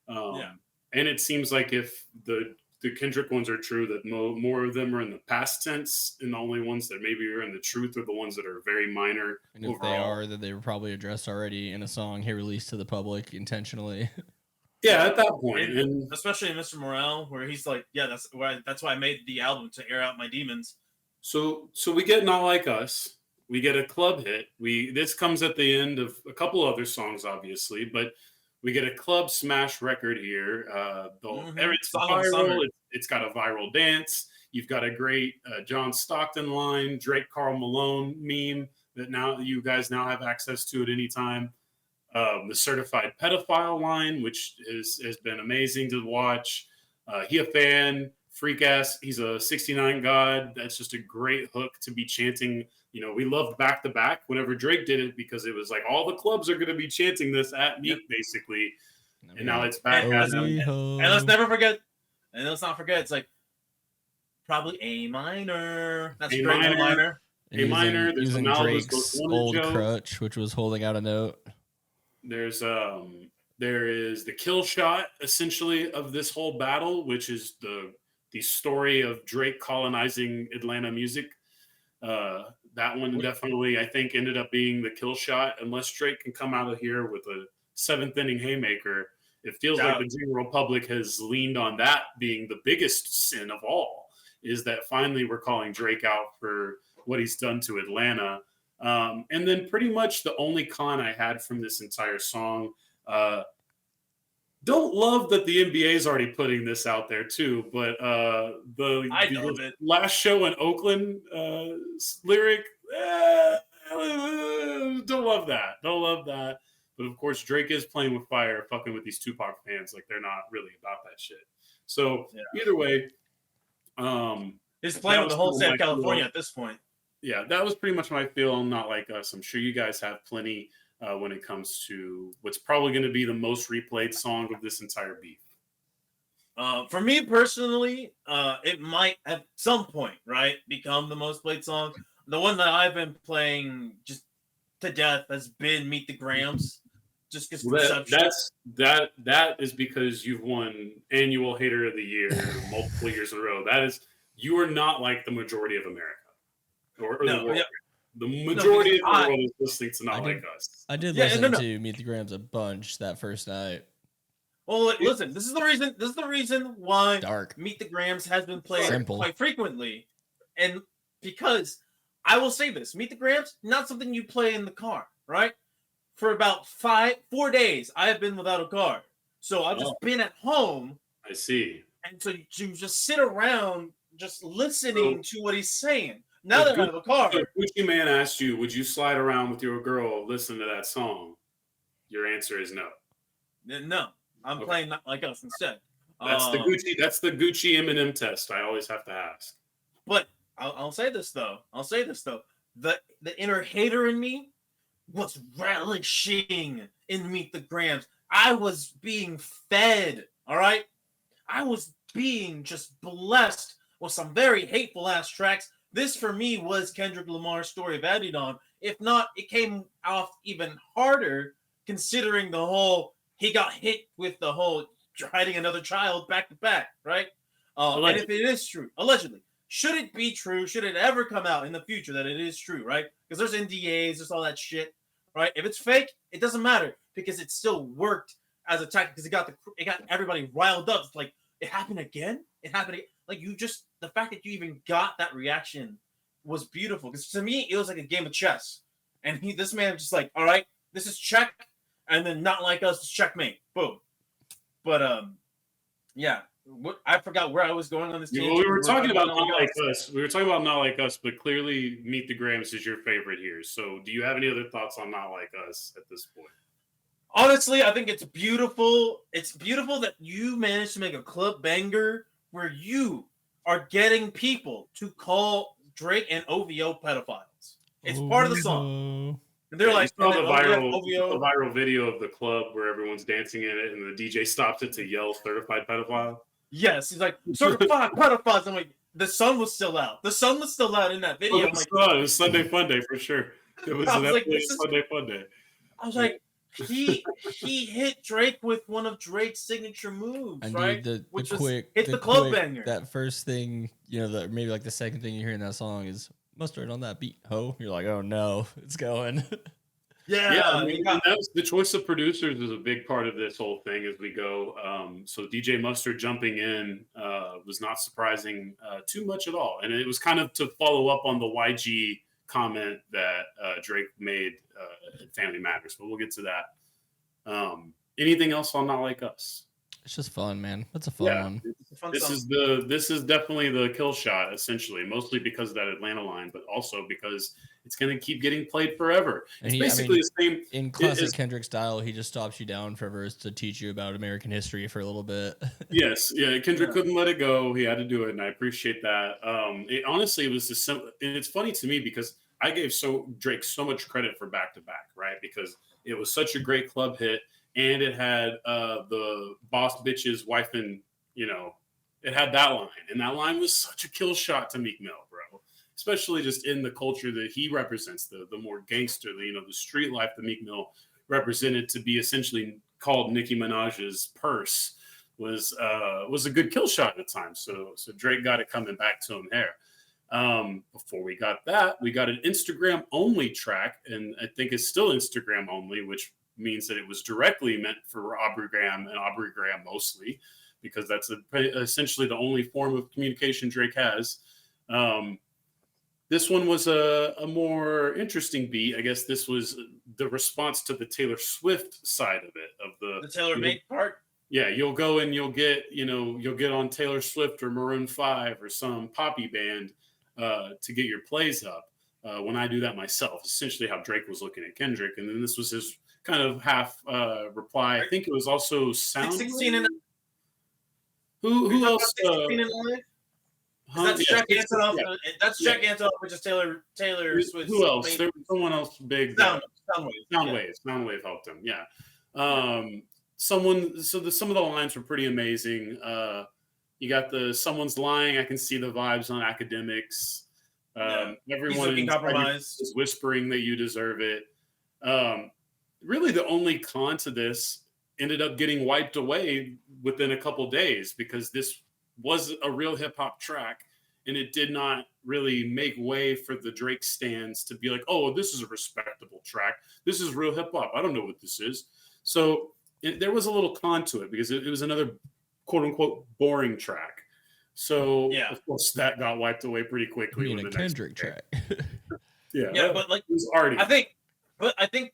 And it seems like if the Kendrick ones are true, that more of them are in the past tense, and the only ones that maybe are in the truth are the ones that are very minor. And if they are, that they were probably addressed already in a song he released to the public intentionally. Yeah, at that point, and especially in Mr. Morale, where he's like, "Yeah, that's why I made the album, to air out my demons." So we get Not Like Us. We get a club hit. This comes at the end of a couple other songs, obviously, but. We get a club smash record here. It's viral. It's got a viral dance. You've got a great John Stockton line, Drake Karl Malone meme that now you guys have access to at any time. The certified pedophile line, which has been amazing to watch. He a fan, freak ass. He's a 69 god. That's just a great hook to be chanting. You know, we loved Back to Back whenever Drake did it because it was like all the clubs are going to be chanting this at Meek, basically. And now it's back at him. And let's not forget, it's like probably A minor. That's A Drake minor. A minor. There's using Drake's old crutch, which was holding out a note. There is the kill shot, essentially, of this whole battle, which is the story of Drake colonizing Atlanta music. That one definitely, I think, ended up being the kill shot. Unless Drake can come out of here with a 7th inning haymaker, it feels like the general public has leaned on that being the biggest sin of all, is that finally we're calling Drake out for what he's done to Atlanta. And then pretty much the only con I had from this entire song, don't love that the NBA is already putting this out there too, but the last show in Oakland lyric, don't love that. But of course, Drake is playing with fire, fucking with these Tupac fans like they're not really about that shit. So either way, He's playing that with the was whole some of state my of California feel. at this point. Yeah, that was pretty much my feel on Not Like Us. I'm sure you guys have plenty when it comes to what's probably going to be the most replayed song of this entire beef. For me personally, it might at some point, right, become the most played song. The one that I've been playing just to death has been "Meet the Grams," just because Well, that is because you've won annual Hater of the Year multiple years in a row. That is, you are not like the majority of America or the No, world. yeah. The majority of the I- world is listening to Not Like Us. I did Yeah, listen no. to Meet the Grams a bunch that first night. Well, listen, this is the reason. This is the reason why Dark. "Meet the Grams" has been played Simple. quite frequently, and because I will say this: "Meet the Grams" not something you play in the car, right? For about 4 days, I have been without a car, so I've just been at home, I see. and so you just sit around just listening to what he's saying. Now that I have a car, So Gucci Man asked you, would you slide around with your girl, listen to that song? Your answer is no. then no, I'm Okay. playing Not Like Us instead. That's the Gucci. That's the Gucci Eminem test. I always have to ask. But I'll say this though. The inner hater in me was relishing in Meet the Grams. I was being fed. All right, I was being just blessed with some very hateful ass tracks. This for me was Kendrick Lamar's Story of Adidon. If not, it came off even harder considering the whole he got hit with the whole hiding another child back to back, right? And if it is true, allegedly, should it be true? Should it ever come out in the future that it is true, right? Because there's NDAs, there's all that shit, right? If it's fake, it doesn't matter because it still worked as a tactic because it got everybody riled up. It's like it happened again. It happened again. Like the fact that you even got that reaction was beautiful because to me it was like a game of chess, and this man was just like, all right, this is check, and then Not Like Us is checkmate, boom. But yeah, I forgot where I was going on this. Well, we were talking about Not Like Us. We were talking about Not Like Us, but clearly Meet the Grams is your favorite here. So, do you have any other thoughts on Not Like Us at this point? Honestly, I think it's beautiful. It's beautiful that you managed to make a club banger where you are getting people to call Drake and OVO pedophiles. It's part of the song. And they're like, you saw the OVO. viral video of the club where everyone's dancing in it, and the DJ stops it to yell "certified pedophile." Yes, he's like certified pedophiles. I'm like, the sun was still out. The sun was still out in that video. It was Sunday Fun Day for sure. It was definitely Sunday Fun Day. I was like, he hit Drake with one of Drake's signature moves, And right? dude, Which the was quick, hit the club banger. That first thing, maybe like the second thing you hear in that song is mustard on that beat, ho. You're like, oh no, it's going. Yeah, I mean, the choice of producers is a big part of this whole thing as we go. So DJ Mustard jumping in was not surprising too much at all, and it was kind of to follow up on the YG comment that Drake made at Family Matters, but we'll get to that. Anything else on Not Like Us? It's just fun, man. That's a fun one. This is definitely the kill shot, essentially, mostly because of that Atlanta line, but also because it's going to keep getting played forever. It's basically the same. In classic Kendrick style, he just stops you down for a verse to teach you about American history for a little bit. Yes, yeah. Kendrick couldn't let it go. He had to do it, and I appreciate that. Honestly, it was just simple. And it's funny to me because I gave Drake so much credit for back to back, right? Because it was such a great club hit, and it had the boss bitch's wife, and it had that line, and that line was such a kill shot to Meek Mill, bro. Especially just in the culture that he represents, the more gangster, the street life that Meek Mill represented, to be essentially called Nicki Minaj's purse was a good kill shot at the time. So Drake got it coming back to him there. Before we got that, we got an Instagram only track, and I think it's still Instagram only, which means that it was directly meant for Aubrey Graham and Aubrey Graham mostly, because that's essentially the only form of communication Drake has. This one was a more interesting beat. I guess this was the response to the Taylor Swift side of it, of the Taylor made part. Yeah, you'll go and you'll get on Taylor Swift or Maroon 5 or some poppy band to get your plays up. When I do that myself, essentially how Drake was looking at Kendrick, and then this was his kind of half reply. I think it was also Sound. 16 and who else? That's Jack Antonoff. That's Jack Antonoff, which is Taylor Swift. Who else? There was someone else big. Soundwave. Soundwave helped him. Yeah. Some of the lines were pretty amazing. You got someone's lying. I can see the vibes on academics. Everyone is whispering that you deserve it. Really, the only con to this ended up getting wiped away within a couple days because this was a real hip hop track, and it did not really make way for the Drake stands to be like, "Oh, this is a respectable track. This is real hip hop. I don't know what this is." So there was a little con to it because it was another quote unquote boring track. So of course that got wiped away pretty quickly. A Kendrick track. But like it was already. I think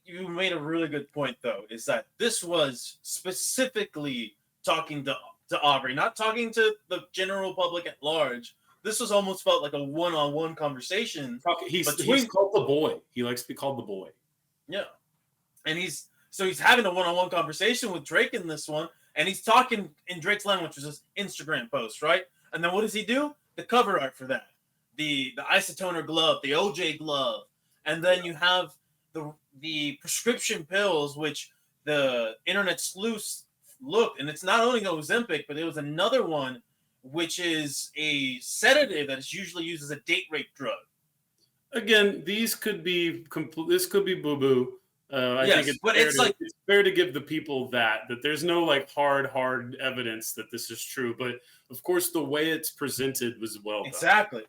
you made a really good point though. Is that this was specifically talking to Aubrey, not talking to the general public at large. This was almost felt like a one-on-one conversation. He's called the boy. He likes to be called the boy. Yeah, and he's having a one-on-one conversation with Drake in this one, and he's talking in Drake's language, which is his Instagram post, right? And then what does he do? The cover art for that, the isotoner glove, the OJ glove, and then you have the prescription pills, which the internet sleuths looked, and it's not only Ozempic, but there was another one, which is a sedative that is usually used as a date rape drug. Again, this could be boo-boo. I think it's fair to give the people that there's no like hard evidence that this is true, but of course the way it's presented was well done. Exactly.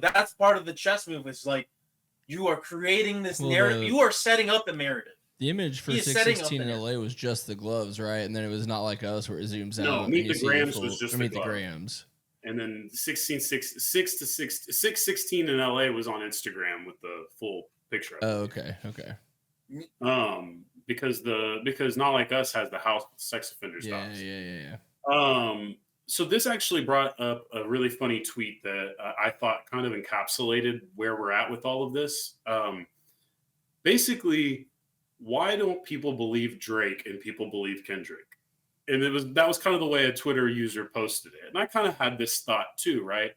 That's part of the chess move. It's like you are creating this narrative. You are setting up the narrative. The image for 616 in LA was just the gloves, right? And then it was not like us where it zooms out. No, Meet the Grams was just Meet the Grams. And then 616 in LA was on Instagram with the full picture. Oh, okay. Because Not Like Us has the house with sex offenders. Yeah. So this actually brought up a really funny tweet that I thought kind of encapsulated where we're at with all of this. Basically, why don't people believe Drake and people believe Kendrick? And that was kind of the way a Twitter user posted it. And I kind of had this thought too, right?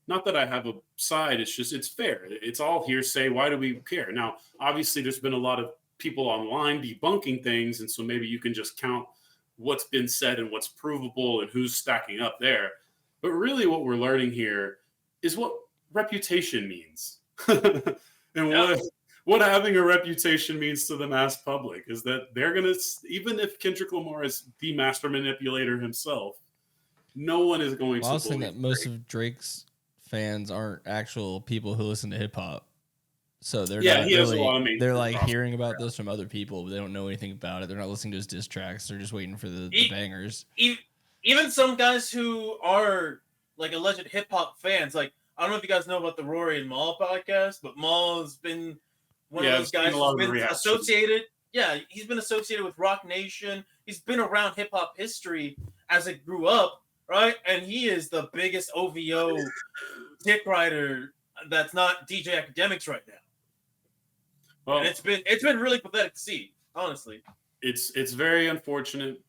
Not that I have a side, it's fair. It's all hearsay. Why do we care? Now, obviously, there's been a lot of people online debunking things. And so maybe you can just count what's been said and what's provable and who's stacking up there. But really what we're learning here is what reputation means. And what having a reputation means to the mass public is that they're going to, even if Kendrick Lamar is the master manipulator himself, no one is going to. I was thinking that most of Drake's fans aren't actual people who listen to hip hop. So they're not really, they're like hearing about this from other people, but they don't know anything about it. They're not listening to his diss tracks. They're just waiting for the bangers. Even some guys who are like alleged hip hop fans, like I don't know if you guys know about the Rory and Mal podcast, but Mal has been one of those guys who's been associated. Yeah, he's been associated with Rock Nation. He's been around hip hop history as it grew up, right? And he is the biggest OVO dick rider that's not DJ Academics right now. Well, and it's been really pathetic to see, honestly. It's very unfortunate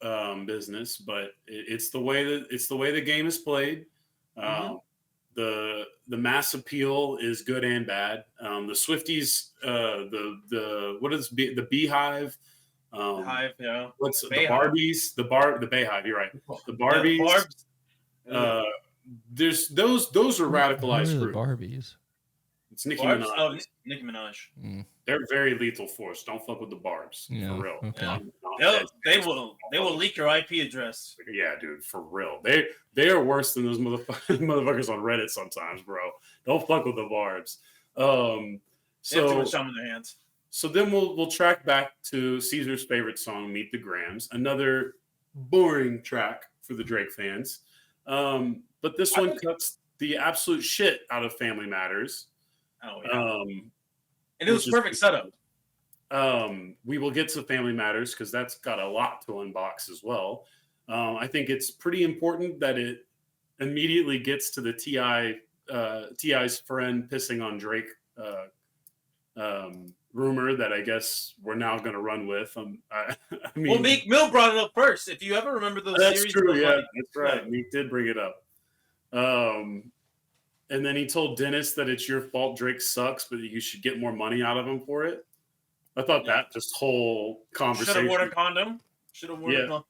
business, but it's the way the game is played. The mass appeal is good and bad. The Swifties, the Beehive? Hive, yeah. What's the Barbies? The Bayhive. You're right. The Barbies. There's those are radicalized groups. Barbies. It's Nicki Minaj. Oh, Nicki Minaj. They're very lethal force. Don't fuck with the Barbs. For real. Okay. They will leak your IP address. Yeah, dude, for real. They are worse than those motherfuckers on Reddit sometimes, bro. Don't fuck with the Barbs. They have too much time in their hands. So then we'll track back to Caesar's favorite song, Meet the Grams, another boring track for the Drake fans. But this one cuts the absolute shit out of Family Matters. Oh, yeah. And it was perfect setup. We will get to Family Matters because that's got a lot to unbox as well. I think it's pretty important that it immediately gets to the T.I.'s friend pissing on Drake rumor that I guess we're now going to run with. I mean, well, Meek Mill brought it up first. If you ever remember those that's series. True, yeah, that's right. Meek did bring it up. And then he told Dennis that it's your fault Drake sucks, but you should get more money out of him for it. I thought that just whole conversation. Should have worn a condom. Should have worn a condom.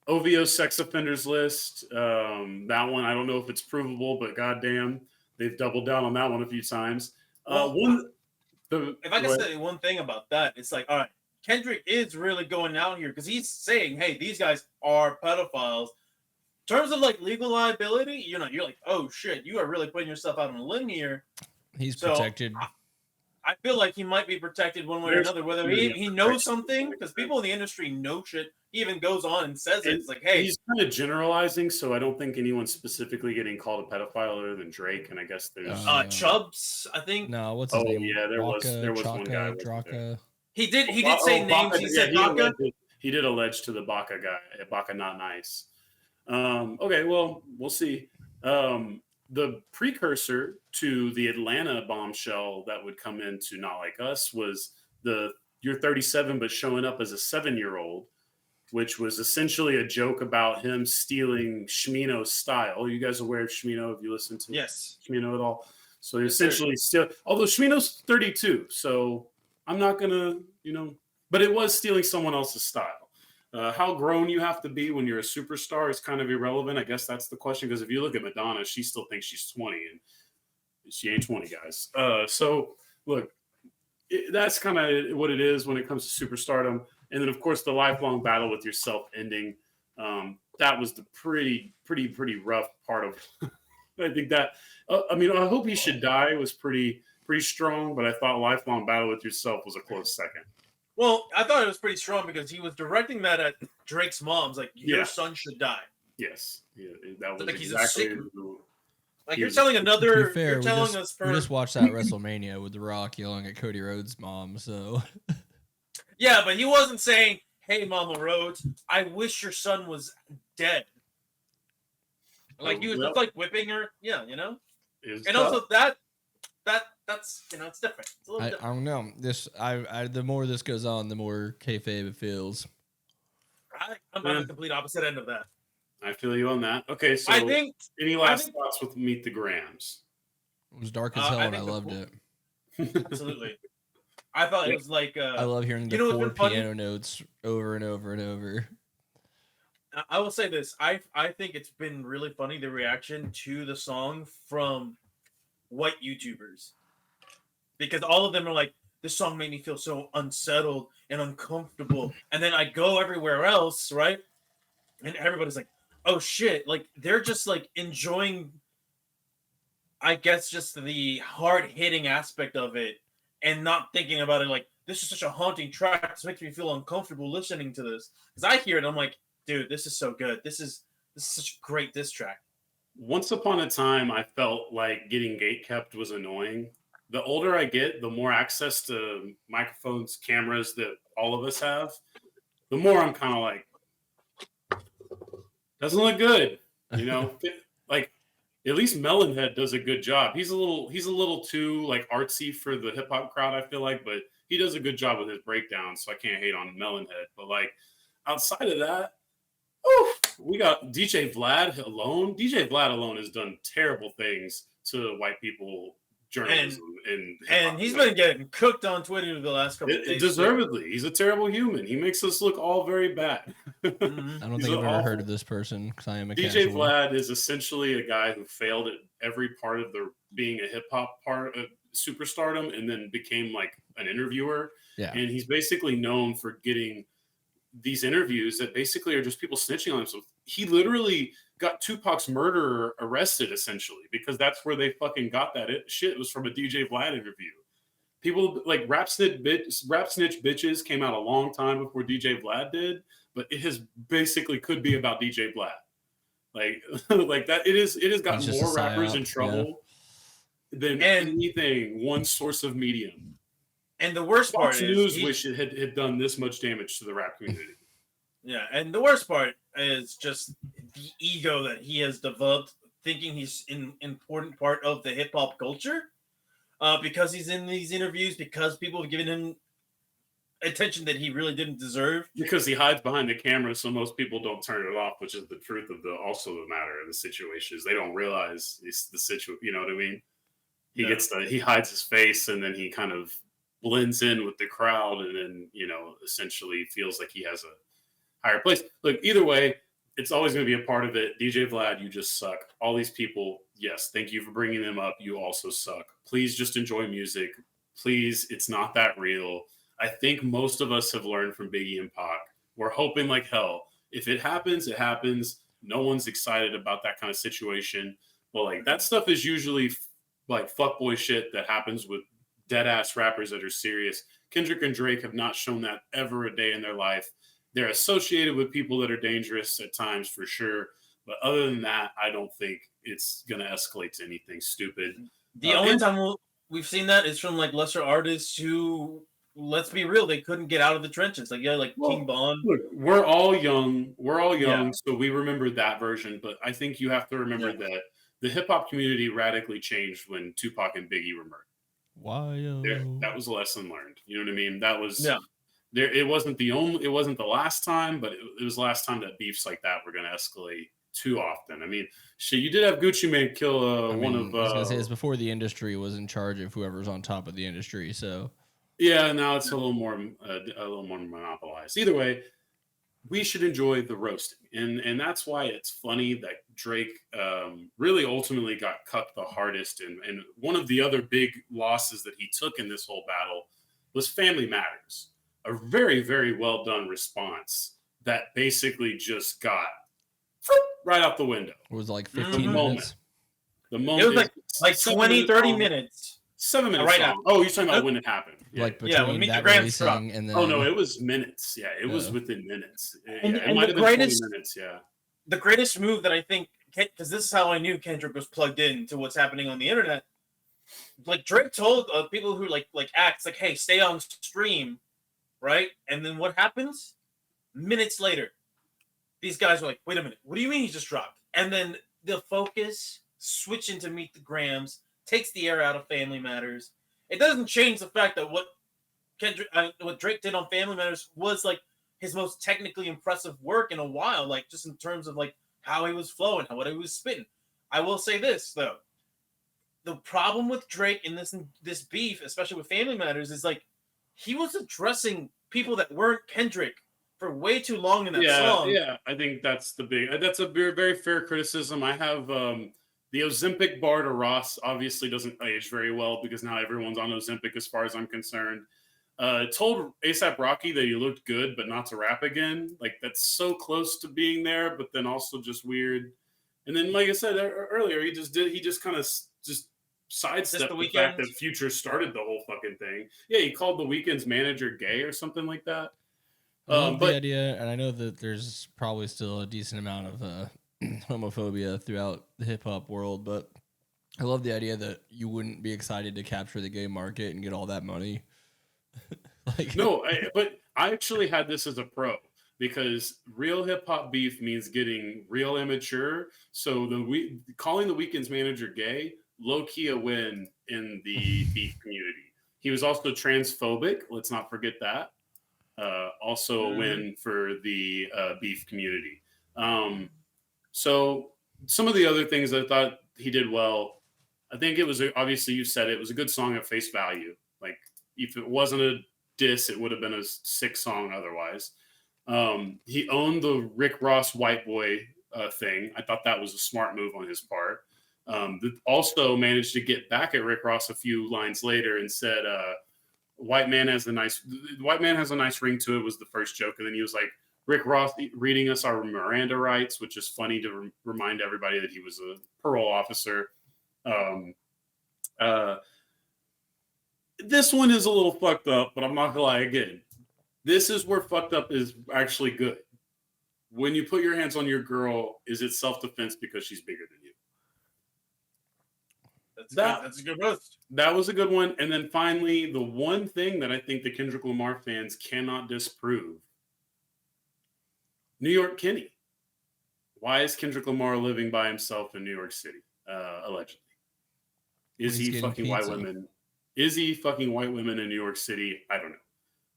OVO sex offenders list. That one, I don't know if it's provable, but goddamn, they've doubled down on that one a few times. If I can say one thing about that, it's like, all right, Kendrick is really going out here because he's saying, hey, these guys are pedophiles. In terms of like legal liability, you're like, oh shit, you are really putting yourself out on a limb here. He's protected. I feel like he might be protected one way or another, whether he knows something, because people in the industry know shit. He even goes on and says it. It's like, hey. He's kind of generalizing, so I don't think anyone's specifically getting called a pedophile other than Drake, and I guess there's... Chubbs, I think. No, what's his name? Yeah, there was one guy. Draka. He did say names. Baca, he said Baca. He did allege to the Baca guy. Baca not nice. Okay, well, we'll see. The precursor to the Atlanta bombshell that would come into Not Like Us was you're 37 but showing up as a 7-year-old, which was essentially a joke about him stealing Shmino's style. You guys aware of Shmino? Have you listened to Shmino at all? So essentially although Shmino's 32, so I'm not gonna, but it was stealing someone else's style. How grown you have to be when you're a superstar is kind of irrelevant. I guess that's the question, because if you look at Madonna, she still thinks she's 20, and she ain't 20, guys. So look, that's kind of what it is when it comes to superstardom. And then, of course, the lifelong battle with yourself ending. That was the pretty rough part of. I think that. I hope he should die was pretty strong, but I thought lifelong battle with yourself was a close second. Well, I thought it was pretty strong because he was directing that at Drake's mom's, like, your son should die. Yes, that was like exactly. You're telling another. Fair, you're telling us. We just watched that WrestleMania with The Rock yelling at Cody Rhodes' mom. So. Yeah, but he wasn't saying, "Hey, Mama Rhodes, I wish your son was dead." Like he was just like whipping her. Yeah, And tough. also that's it's different. It's a little different. I don't know. The more this goes on, the more kayfabe it feels. I'm on the complete opposite end of that. I feel you on that. Okay, so any last thoughts with Meet the Grams? It was dark as hell, and I loved it. Absolutely. I thought it was like I love hearing the 4 piano notes over and over and over. I will say this. I think it's been really funny, the reaction to the song from white YouTubers. Because all of them are like, this song made me feel so unsettled and uncomfortable. And then I go everywhere else, right? And everybody's like, oh shit. Like, they're just like enjoying, I guess, just the hard-hitting aspect of it and not thinking about it like, this is such a haunting track. This makes me feel uncomfortable listening to this. Because I hear it, I'm like, dude, this is so good. This is such a great diss track. Once upon a time, I felt like getting gatekept was annoying. The older I get, the more access to microphones, cameras that all of us have, the more I'm kind of like, doesn't look good, Like, at least Melonhead does a good job. He's a little too like artsy for the hip hop crowd, I feel like, but he does a good job with his breakdowns, so I can't hate on Melonhead. But like outside of that, we got DJ Vlad alone. DJ Vlad alone has done terrible things to white people journalism and he's been getting cooked on Twitter the last couple of days. Deservedly. He's a terrible human. He makes us look all very bad. I don't think I've ever heard of this person because I am a DJ casual. Vlad is essentially a guy who failed at every part of being a hip hop part of superstardom and then became like an interviewer. Yeah. And he's basically known for getting these interviews that basically are just people snitching on him. So he literally got Tupac's murderer arrested essentially because that's where they fucking got that shit was from a DJ Vlad interview. People like rap snitch bitches came out a long time before DJ Vlad did, but it has basically could be about DJ Vlad. Like like that it has got more rappers in trouble than anything one source of medium. And the worst part Fox News wish it had done this much damage to the rap community. Yeah, and the worst part is just the ego that he has developed, thinking he's an important part of the hip hop culture, because he's in these interviews, because people have given him attention that he really didn't deserve. Because he hides behind the camera, so most people don't turn it off, which is the truth of the matter of the situation is they don't realize it's the situation. You know what I mean? He hides his face, and then he kind of blends in with the crowd, and then essentially feels like he has a higher place. Look, either way, it's always going to be a part of it. DJ Vlad, you just suck. All these people, yes, thank you for bringing them up. You also suck. Please just enjoy music. Please, it's not that real. I think most of us have learned from Biggie and Pac. We're hoping like hell. If it happens, it happens. No one's excited about that kind of situation. But like that stuff is usually like fuckboy shit that happens with dead ass rappers that are serious. Kendrick and Drake have not shown that ever a day in their life. They're associated with people that are dangerous at times for sure. But other than that, I don't think it's going to escalate to anything stupid. The only time we've seen that is from like lesser artists who, let's be real, they couldn't get out of the trenches. Like King Von. Look, we're all young, so we remember that version. But I think you have to remember that the hip hop community radically changed when Tupac and Biggie were murdered. That was a lesson learned. You know what I mean? That was there. It wasn't the last time, but it was the last time that beefs like that were going to escalate too often. I mean, shit, you did have Gucci Mane kill one of. I was gonna say it's before the industry was in charge of whoever's on top of the industry. So yeah, now it's a little more monopolized. Either way, we should enjoy the roasting, and that's why it's funny that Drake really ultimately got cut the hardest. And one of the other big losses that he took in this whole battle was Family Matters, a very, very well done response that basically just got right out the window. It was like 15 minutes. The moment it was like 20, 30 minutes. 7 minutes right long. Oh, you're talking about when it happened. Like between when that releasing and then. Oh no, it was minutes. Yeah, it was within minutes. And it might the have been 20 minutes. Yeah. The greatest move that I think, because this is how I knew Kendrick was plugged in to what's happening on the internet. Like Drake told people who like acts like, "Hey, stay on stream," right? And then what happens? Minutes later, these guys were like, "Wait a minute, what do you mean he just dropped?" And then the focus switching to Meet the Grams takes the air out of Family Matters. It doesn't change the fact that what Drake did on Family Matters was like his most technically impressive work in a while, like just in terms of like how he was flowing, what he was spitting. I will say this though. The problem with Drake in this beef, especially with Family Matters, is like he was addressing people that weren't Kendrick for way too long in that song. Yeah, I think that's a very, very fair criticism. I have the Ozempic bar to Ross obviously doesn't age very well because now everyone's on Ozempic as far as I'm concerned. Told A$AP Rocky that he looked good, but not to rap again. Like that's so close to being there, but then also just weird. And then, like I said earlier, he just kind of sidestepped the fact that Future started the whole fucking thing. Yeah, he called the Weeknd's manager gay or something like that. But the idea, and I know that there's probably still a decent amount of homophobia throughout the hip hop world, but I love the idea that you wouldn't be excited to capture the gay market and get all that money. But I actually had this as a pro because real hip hop beef means getting real immature. So calling the Weeknd's manager gay, low key a win in the beef community. He was also transphobic. Let's not forget that. Also a win for the beef community. So some of the other things I thought he did well, I think it was obviously you said it was a good song at face value. Like if it wasn't a diss, it would have been a sick song otherwise. He owned the Rick Ross white boy thing. I thought that was a smart move on his part. Also managed to get back at Rick Ross a few lines later and said, white man has a nice ring to it was the first joke. And then he was like, Rick Ross reading us our Miranda rights, which is funny to remind everybody that he was a parole officer. This one is a little fucked up, but I'm not gonna lie again. This is where fucked up is actually good. When you put your hands on your girl, is it self-defense because she's bigger than you? That's a good roast. That was a good one. And then finally, the one thing that I think the Kendrick Lamar fans cannot disprove. New York Kenny. Why is Kendrick Lamar living by himself in New York City? Allegedly. Is he fucking white women? Is he fucking white women in New York City? I don't know.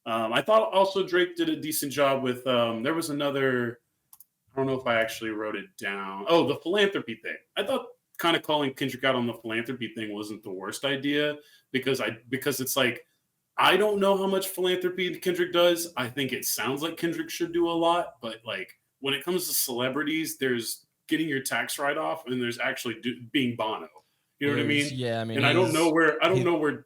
I thought also Drake did a decent job with. There was another. I don't know if I actually wrote it down. Oh, the philanthropy thing. I thought kind of calling Kendrick out on the philanthropy thing wasn't the worst idea because it's like I don't know how much philanthropy Kendrick does. I think it sounds like Kendrick should do a lot, but like when it comes to celebrities, there's getting your tax write-off and there's actually being Bono. You know what I mean? Yeah, I mean, and I don't know where.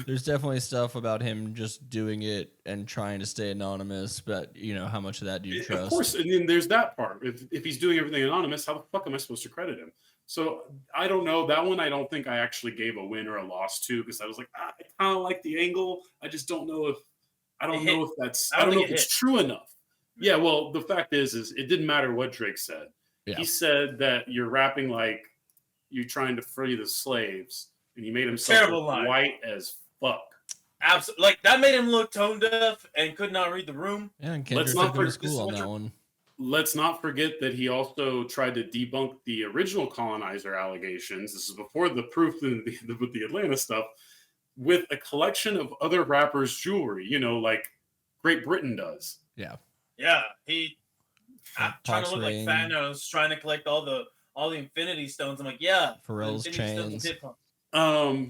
There's definitely stuff about him just doing it and trying to stay anonymous, but how much of that do you trust? Of course, and then there's that part. If he's doing everything anonymous, how the fuck am I supposed to credit him? So I don't know. That one I don't think I actually gave a win or a loss to because I was like, I kind of like the angle. I just don't know if it's true enough. Yeah, well, the fact is it didn't matter what Drake said. Yeah. He said that you're rapping like you're trying to free the slaves, and he made himself white as fuck. Absolutely, like that made him look tone deaf and could not read the room. Yeah, and Kendrick took him to school on that one. Let's not forget that he also tried to debunk the original colonizer allegations. This is before the proof with the Atlanta stuff, with a collection of other rappers' jewelry. Like Great Britain does. Yeah. Yeah, he trying to look like Thanos, trying to collect all the Infinity Stones. I'm like, yeah, Pharrell's chains.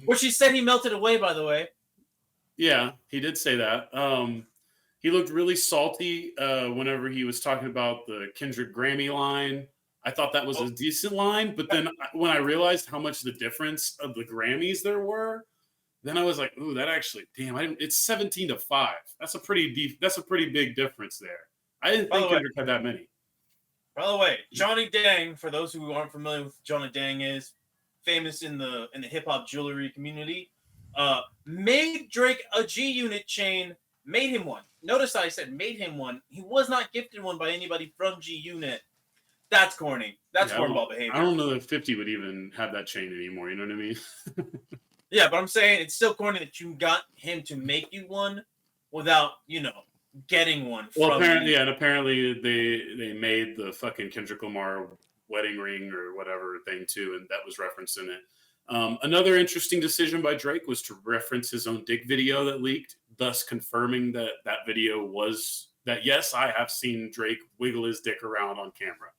Which he said he melted away, by the way. Yeah, he did say that. He looked really salty whenever he was talking about the Kendrick Grammy line. I thought that was a decent line, but then when I realized how much the difference of the Grammys there were, then I was like, "Ooh, that actually, damn! It's 17-5. That's a pretty big difference there. I didn't think Kendrick had that many." By the way, Johnny Dang, for those who aren't familiar with Johnny Dang, is famous in the hip hop jewelry community. Made Drake a G-Unit chain. Made him one. Notice I said made him one. He was not gifted one by anybody from G-Unit. That's corny. That's cornball behavior. I don't know if 50 would even have that chain anymore. You know what I mean? Yeah, but I'm saying it's still corny that you got him to make you one without, getting one. Well, apparently they made the fucking Kendrick Lamar wedding ring or whatever thing too, and that was referenced in it. Another interesting decision by Drake was to reference his own dick video that leaked, thus confirming that video was that, yes, I have seen Drake wiggle his dick around on camera.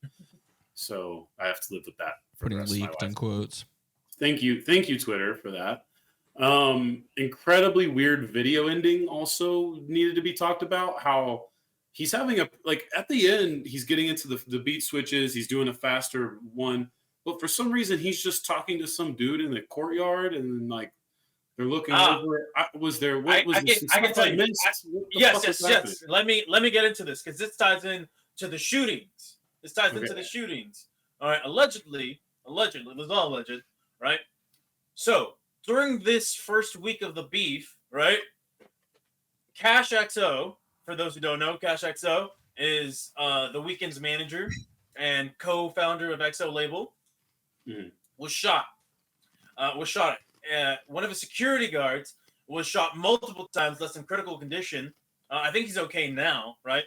So I have to live with that. Putting leaked in quotes. Thank you, Twitter, for that. Incredibly weird video ending also needed to be talked about. How he's having at the end, he's getting into the beat switches. He's doing a faster one. But for some reason, he's just talking to some dude in the courtyard, and they're looking over. I can tell you. Yes. Let me get into this because this ties in to the shootings. Into the shootings. All right. Allegedly, it was all alleged, right? So during this first week of the beef, right? Cash XO, for those who don't know, Cash XO is the Weeknd's manager and co-founder of XO label. Was shot. One of his security guards was shot multiple times, less than critical condition. I think he's okay now, right?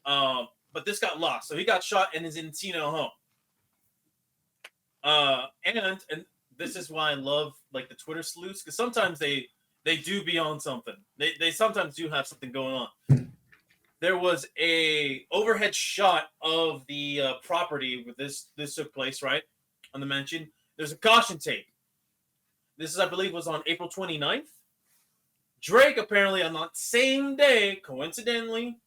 But this got lost, so he got shot in his Encino home. And this is why I love the Twitter sleuths, because sometimes they do be on something. They sometimes do have something going on. There was a overhead shot of the property where this took place, right? On the mention, there's a caution tape. This I believe was on April 29th. Drake apparently on that same day, coincidentally,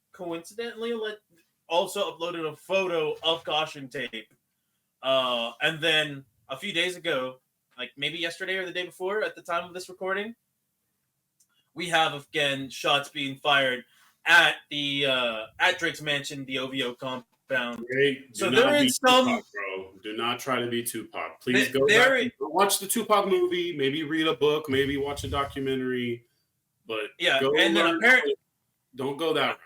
also uploaded a photo of caution tape. And then a few days ago, maybe yesterday or the day before, at the time of this recording, we have again shots being fired at the at Drake's mansion, the OVO compound. So there is some. Tupac, bro. Do not try to be Tupac. Please go back. Watch the Tupac movie. Maybe read a book. Maybe watch a documentary. But don't go that route.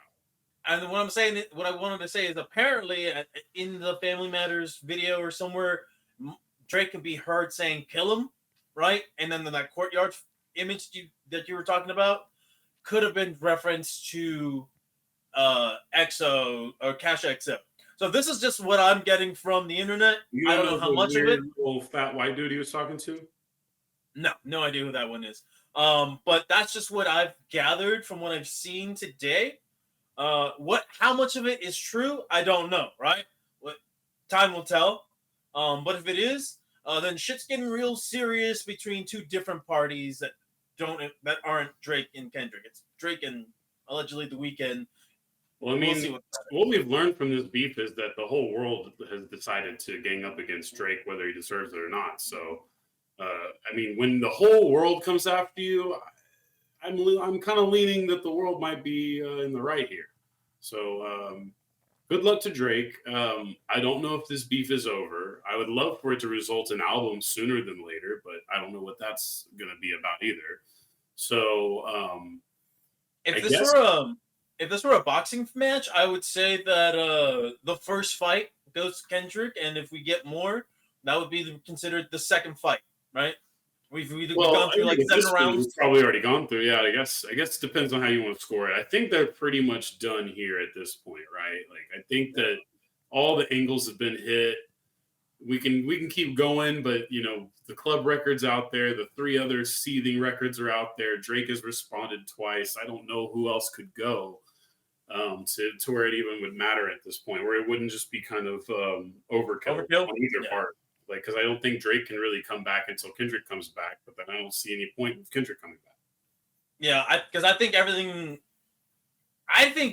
And what I wanted to say is apparently in the Family Matters video or somewhere, Drake can be heard saying "kill him," right? And then that courtyard image that you were talking about could have been referenced to XO or Cash XO. So this is just what I'm getting from the internet. I don't know how much of it. Old fat white dude he was talking to. No idea who that one is. But that's just what I've gathered from what I've seen today. How much of it is true, I don't know, right? What time will tell. But if it is, then shit's getting real serious between two different parties that aren't Drake and Kendrick. It's Drake and allegedly The Weeknd. Well, I mean, what we've learned from this beef is that the whole world has decided to gang up against Drake, whether he deserves it or not. So, I mean, when the whole world comes after you, I'm kind of leaning that the world might be in the right here. So, good luck to Drake. I don't know if this beef is over. I would love for it to result in albums sooner than later, but I don't know what that's going to be about either. So, if this were a boxing match, I would say that the first fight goes to Kendrick, and if we get more, that would be considered the second fight, right? We've gone through like 7 rounds. We've probably already gone through. Yeah, I guess it depends on how you want to score it. I think they're pretty much done here at this point, right? Like I think that all the angles have been hit. We can keep going, but the club records out there, the 3 other seething records are out there. Drake has responded twice. I don't know who else could go to where it even would matter at this point, where it wouldn't just be kind of overkill on either part. Like, because I don't think Drake can really come back until Kendrick comes back, but then I don't see any point with Kendrick coming back. Yeah, because I think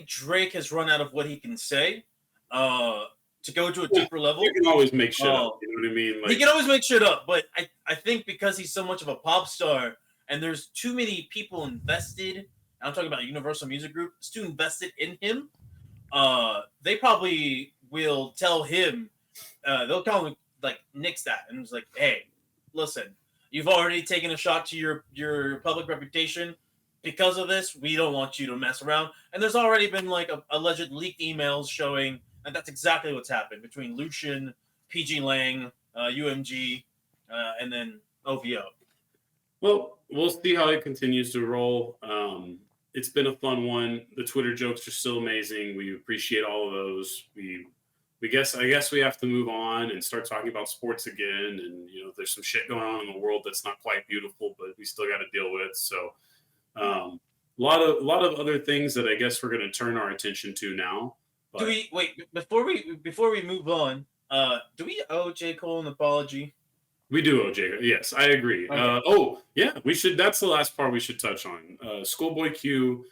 Drake has run out of what he can say to go to a deeper level. He can always make shit up, you know what I mean? Like, he can always make shit up, but I think because he's so much of a pop star and there's too many people invested, I'm talking about Universal Music Group, it's too invested in him, they probably will tell him, they'll call him, like, nix that, and it's like, hey, listen, you've already taken a shot to your public reputation. Because of this, we don't want you to mess around. And there's already been like alleged leaked emails showing that that's exactly what's happened between Lucian, PG Lang, UMG, and then OVO. Well, we'll see how it continues to roll. It's been a fun one. The Twitter jokes are still amazing. We appreciate all of those. I guess we have to move on and start talking about sports again. And there's some shit going on in the world that's not quite beautiful, but we still got to deal with. So, a lot of other things that I guess we're going to turn our attention to now. But do we wait before we move on? Do we owe J. Cole an apology? We do owe J. Yes, I agree. Okay. We should. That's the last part we should touch on. Schoolboy Q.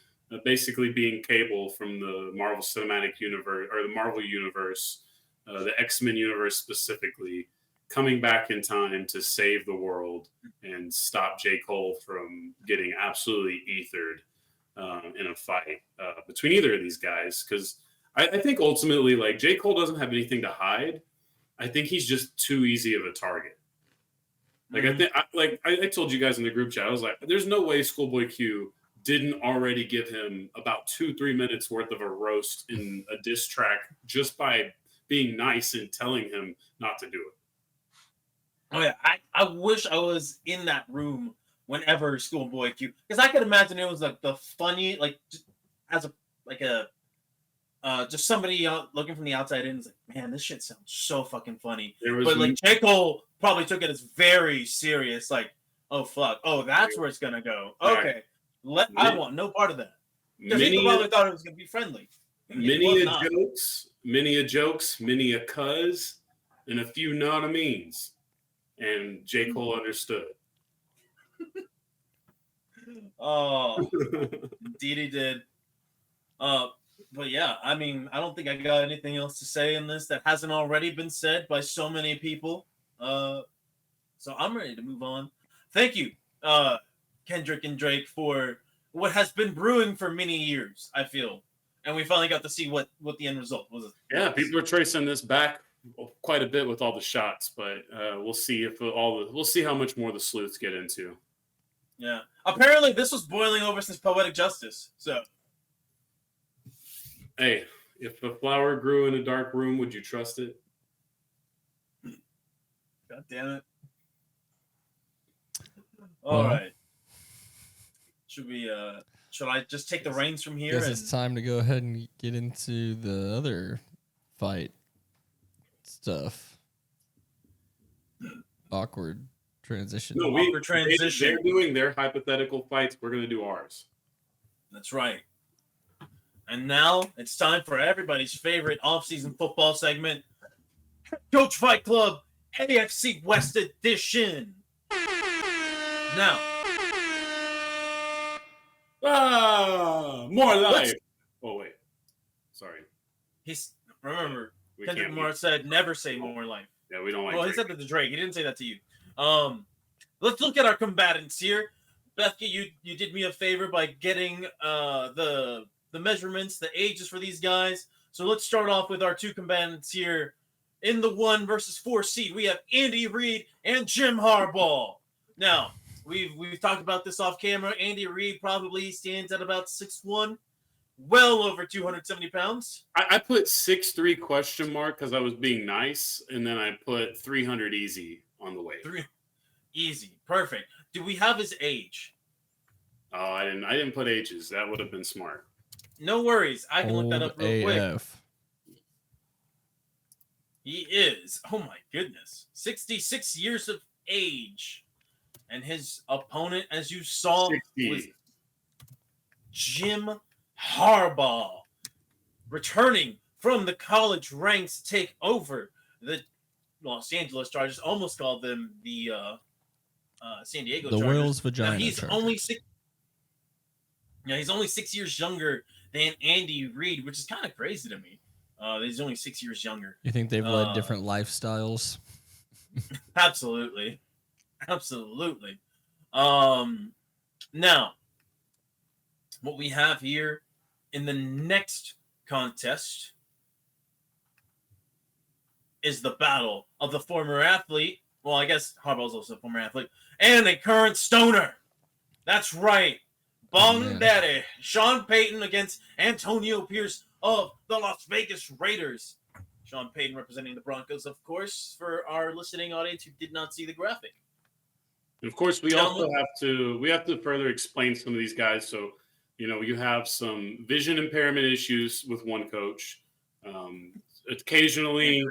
Basically being Cable from the Marvel Cinematic Universe or the Marvel Universe, the X-Men universe specifically, coming back in time to save the world and stop J. Cole from getting absolutely ethered in a fight between either of these guys. Because I think ultimately, like, J. Cole doesn't have anything to hide. I think he's just too easy of a target. Like, I told you guys in the group chat, I was like, there's no way Schoolboy Q didn't already give him about 2-3 minutes worth of a roast in a diss track just by being nice and telling him not to do it. Oh yeah, I wish I was in that room whenever Schoolboy Q, because I could imagine it was like the funny, like just as just somebody looking from the outside in is like, man, this shit sounds so fucking funny. But like J. Cole probably took it as very serious, like, oh fuck, oh that's where it's gonna go. Okay. I want no part of that. Because he probably thought it was going to be friendly. Many a jokes, many a cuz, and a few not a means. And J. Cole understood. Oh, indeed he did. But yeah, I mean, I don't think I got anything else to say in this that hasn't already been said by so many people. So I'm ready to move on. Thank you, Kendrick and Drake, for what has been brewing for many years, I feel. And we finally got to see what the end result was. Yeah, people are tracing this back quite a bit with all the shots, but we'll see if we'll see how much more the sleuths get into. Yeah. Apparently this was boiling over since Poetic Justice. So hey, if a flower grew in a dark room, would you trust it? God damn it. All right. Should I just take the reins from here? Guess it's time to go ahead and get into the other fight stuff. Awkward Transition. No, Awkward transition. They're doing their hypothetical fights. We're going to do ours. That's right. And now it's time for everybody's favorite off-season football segment, Coach Fight Club AFC West Edition. Now, More life. Oh, wait. Sorry. remember, We Kendrick can't- Lamar said, never say more life. Yeah, we don't like Well, he Drake. said that to Drake. He didn't say that to you. Let's look at our combatants here. Bethke, you did me a favor by getting the measurements, the ages for these guys. So let's start off with our two combatants here. In the 1 versus 4 seed, we have Andy Reid and Jim Harbaugh. Now, we've talked about this off camera. Andy Reid probably stands at about 6'1", well over 270 pounds. I put 6'3" question mark because I was being nice, and then I put 300 easy on the way. Easy, perfect. Do we have his age? Oh, I didn't put ages. That would have been smart. No worries. I can look that up real quick. AF. He is, oh my goodness, 66 years of age. And his opponent, as you saw, 60. was Jim Harbaugh. Returning from the college ranks, take over the Los Angeles Chargers. Almost called them the San Diego The Chargers. Will's Vagina Now, he's Chargers. only 6. Yeah, he's only 6 years younger than Andy Reid, which is kind of crazy to me. He's only 6 years younger. You think they've led different lifestyles? Absolutely. Absolutely. Now, what we have here in the next contest is the battle of the former athlete. Well, I guess Harbaugh's also a former athlete. And a current stoner. That's right. Bong Daddy. Sean Payton against Antonio Pierce of the Las Vegas Raiders. Sean Payton representing the Broncos, of course, for our listening audience who did not see the graphic. And of course, we also have to further explain some of these guys. So, you have some vision impairment issues with one coach. Occasionally,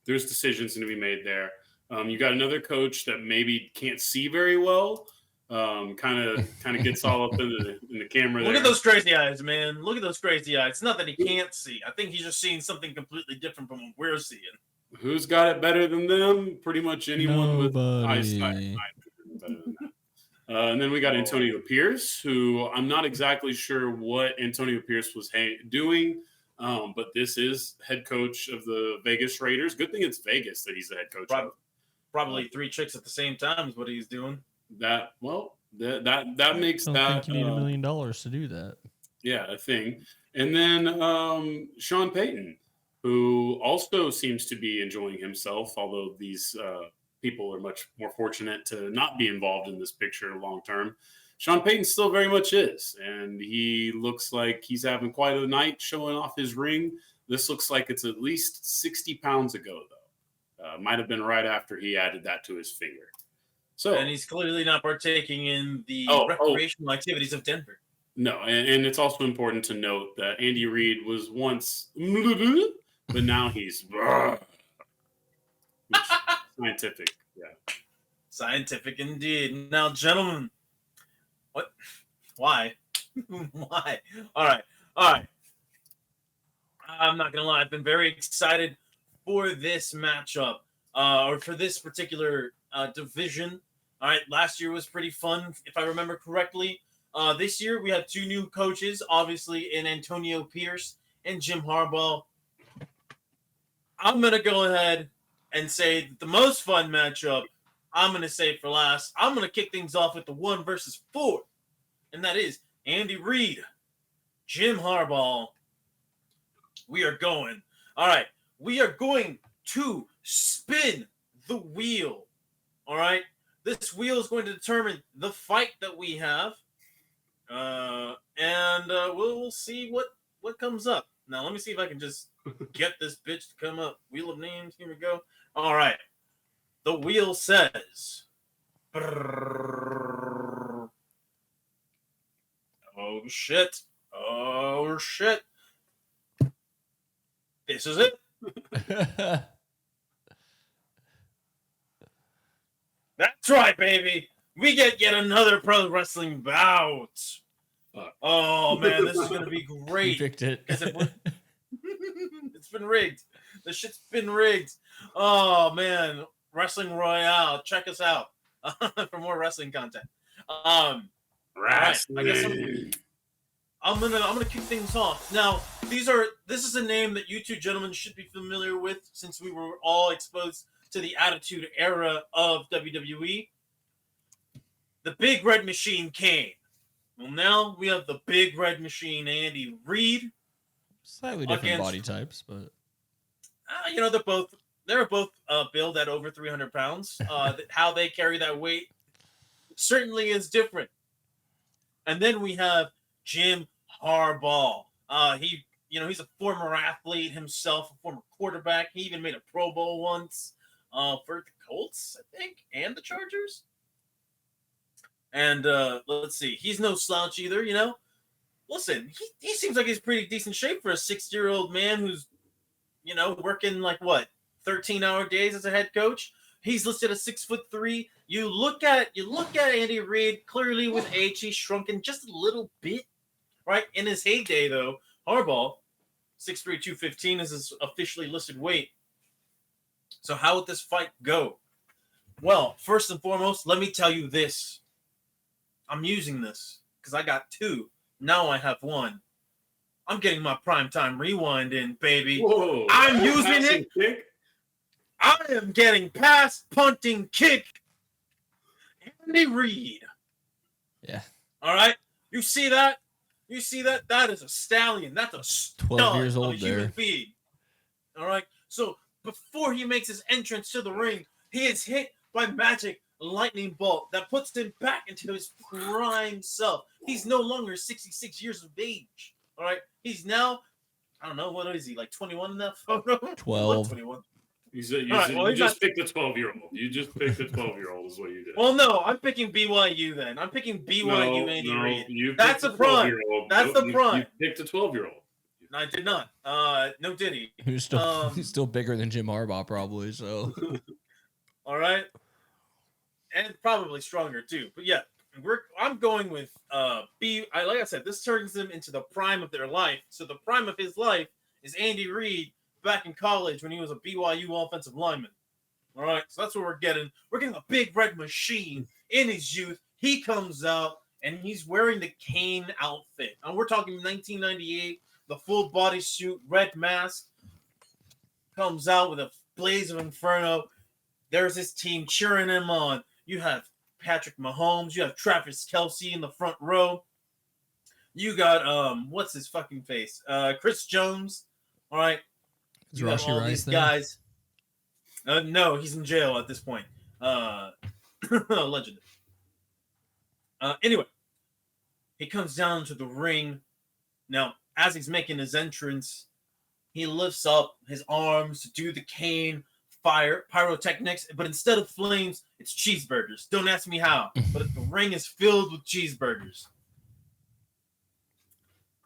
there's decisions to be made there. You got another coach that maybe can't see very well. Kind of gets all up in the camera. Look at those crazy eyes, man. Look at those crazy eyes. It's not that he can't see. I think he's just seeing something completely different from what we're seeing. Who's got it better than them? Pretty much anyone with eyesight. Better than that. And then we got Antonio Pierce, who I'm not exactly sure what Antonio Pierce was doing, but this is head coach of the Vegas Raiders. Good thing it's Vegas that he's the head coach of. Probably 3 chicks at the same time is what he's doing. That makes I don't that. think you need $1 million to do that. Yeah, a thing. And then Sean Payton, who also seems to be enjoying himself, although these people are much more fortunate to not be involved in this picture long term. Sean Payton still very much is, and he looks like he's having quite a night showing off his ring. This looks like it's at least 60 pounds ago, though. Might have been right after he added that to his finger. So, and he's clearly not partaking in the recreational activities of Denver. No, and it's also important to note that Andy Reid was once, but now he's scientific. Yeah, scientific indeed. Now, gentlemen, what? Why? Why? All right. I'm not gonna lie. I've been very excited for this matchup, or for this particular division. All right, last year was pretty fun, if I remember correctly. This year, we have 2 new coaches, obviously, in Antonio Pierce and Jim Harbaugh. I'm going to go ahead and say that the most fun matchup, I'm going to say for last. I'm going to kick things off with the 1 versus 4, and that is Andy Reid, Jim Harbaugh. We are going. All right, we are going to spin the wheel. All right. This wheel is going to determine the fight that we have, and we'll see what comes up. Now, let me see if I can just get this bitch to come up. Wheel of names. Here we go. All right. The wheel says. Oh, shit. Oh, shit. This is it. That's right, baby. We get yet another pro wrestling bout. Oh man, this is gonna be You great. picked it. It's been rigged. The shit's been rigged. Oh man, Wrestling Royale. Check us out for more wrestling content. Right, I guess I'm gonna kick things off. Now, this is a name that you two gentlemen should be familiar with since we were all exposed to the Attitude Era of WWE. The Big Red Machine Kane. Well, now we have the Big Red Machine Andy Reid. Slightly different body types, but they're both billed at over 300 pounds. How they carry that weight certainly is different. And then we have Jim Harbaugh. He's a former athlete himself, a former quarterback. He even made a Pro Bowl once for the Colts, I think, and the Chargers. And let's see, he's no slouch either, Listen, he seems like he's pretty decent shape for a 60-year-old man who's, working like 13-hour days as a head coach. He's listed at 6'3". You look at Andy Reid. Clearly, with age, he's shrunken just a little bit, right? In his heyday, though, Harbaugh, 6'3", 215 is his officially listed weight. So how would this fight go? Well, first and foremost, let me tell you this. I'm using this because I got two. Now I have one. I'm getting my primetime rewind in, baby. Whoa, I'm using it. Kick? I am getting pass, punting, kick. Andy Reid. yeah, All right. You see that? That is a stallion. That's a stud 12 years of old a human there. being. All right. So before he makes his entrance to the ring, he is hit by magic lightning bolt that puts him back into his prime self. He's no longer 66 years of age. All right. He's now, I don't know, what is he, like 21 in that photo? 12. 21. You He's just picked the 12-year-old. You just picked the 12-year-old is what you did. Well, no, I'm picking BYU then. I'm picking BYU Andy Reid. That's the prime. That's the prime. You picked a 12-year-old. No, I did not. No diddy. He's still bigger than Jim Harbaugh, probably. So, all right, and probably stronger too. But yeah, I'm going with like I said, this turns them into the prime of their life. So the prime of his life is Andy Reid back in college when he was a BYU offensive lineman. All right, so that's what we're getting. We're getting a Big Red Machine in his youth. He comes out and he's wearing the Kane outfit. And we're talking 1998, the full body suit, red mask. Comes out with a blaze of inferno. There's his team cheering him on. You have Patrick Mahomes. You have Travis Kelce in the front row. You got what's his fucking face? Chris Jones. All right. is You have Rashi all Rice these there? guys. No, he's in jail at this point. Allegedly. Anyway, he comes down to the ring. Now, as he's making his entrance, he lifts up his arms to do the Kane fire pyrotechnics, but instead of flames, it's cheeseburgers. Don't ask me how, but the ring is filled with cheeseburgers.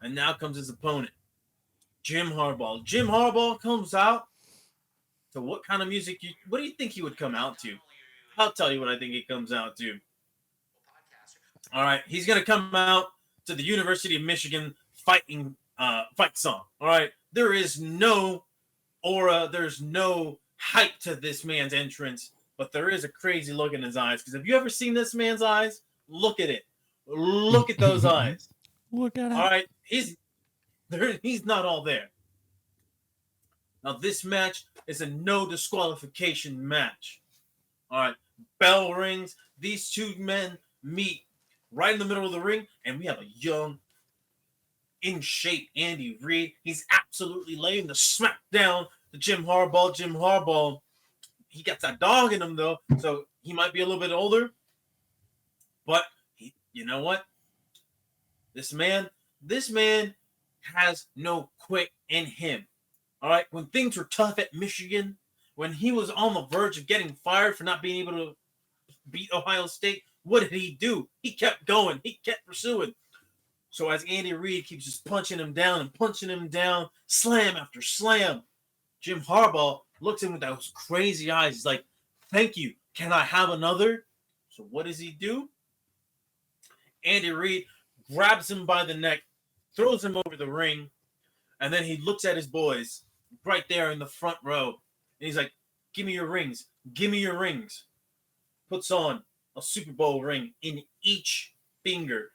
And now comes his opponent, Jim Harbaugh. Jim Harbaugh comes out to what kind of music? What do you think he would come out to? I'll tell you what I think he comes out to. All right, he's gonna come out to the University of Michigan fight song. All right, there is no aura, there's no hype to this man's entrance, but there is a crazy look in his eyes. Because have you ever seen this man's eyes? Look at it. Look at those eyes. Look at him. All right, he's not all there. Now this match is a no disqualification match. All right, bell rings. These two men meet right in the middle of the ring, and we have a young, in shape Andy Reid. He's absolutely laying the smack down to Jim Harbaugh. Jim Harbaugh, he got that dog in him though, so he might be a little bit older, but you know what? This man has no quit in him. All right, when things were tough at Michigan, when he was on the verge of getting fired for not being able to beat Ohio State, what did he do? He kept going. He kept pursuing. So as Andy Reid keeps just punching him down, slam after slam, Jim Harbaugh looks at him with those crazy eyes. He's like, thank you Can I have another? So what does he do? Andy Reid grabs him by the neck, throws him over the ring, and then he looks at his boys right there in the front row. And he's like, give me your rings. Give me your rings. Puts on a Super Bowl ring in each finger.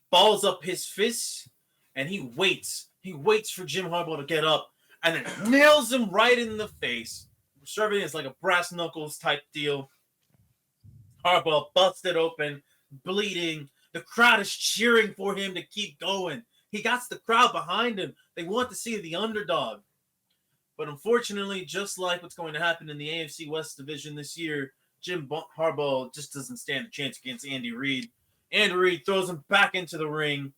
Balls up his fists, and he waits. He waits for Jim Harbaugh to get up, and then nails him right in the face. Serving as like a brass knuckles type deal. Harbaugh busted open, bleeding. The crowd is cheering for him to keep going. He got the crowd behind him. They want to see the underdog. But unfortunately, just like what's going to happen in the AFC West division this year, Jim Harbaugh just doesn't stand a chance against Andy Reid. Andy Reid throws him back into the ring,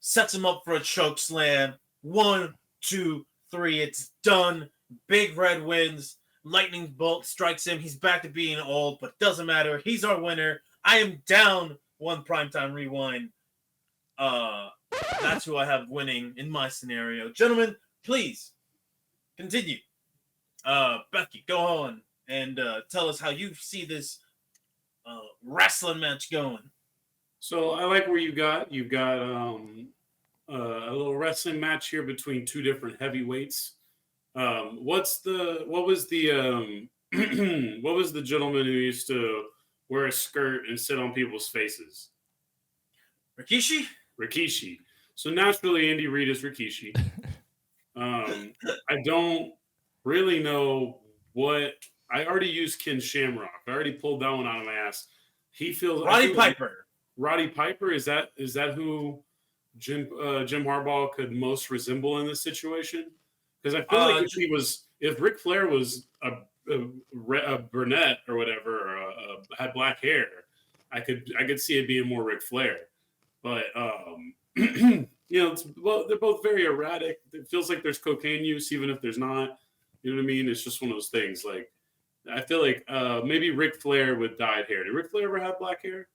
sets him up for a choke slam. 1, 2, 3. It's done. Big Red wins. Lightning bolt strikes him. He's back to being old, but doesn't matter. He's our winner. I am down 1 primetime rewind. That's who I have winning in my scenario. Gentlemen, please continue. Becky, go on and tell us how you see this wrestling match going. So I like where you've got a little wrestling match here between two different heavyweights. What was the what was the gentleman who used to wear a skirt and sit on people's faces? Rikishi. So naturally, Andy Reid is Rikishi. I don't really know what. I already used Ken Shamrock. I already pulled that one out of my ass. He feels Roddy Piper. Roddy Piper, is that who Jim Harbaugh could most resemble in this situation? Because I feel like if Ric Flair was a brunette or whatever, or had black hair, I could see it being more Ric Flair. But they're both very erratic. It feels like there's cocaine use, even if there's not. You know what I mean? It's just one of those things. Like I feel like maybe Ric Flair with dyed hair. Did Ric Flair ever have black hair?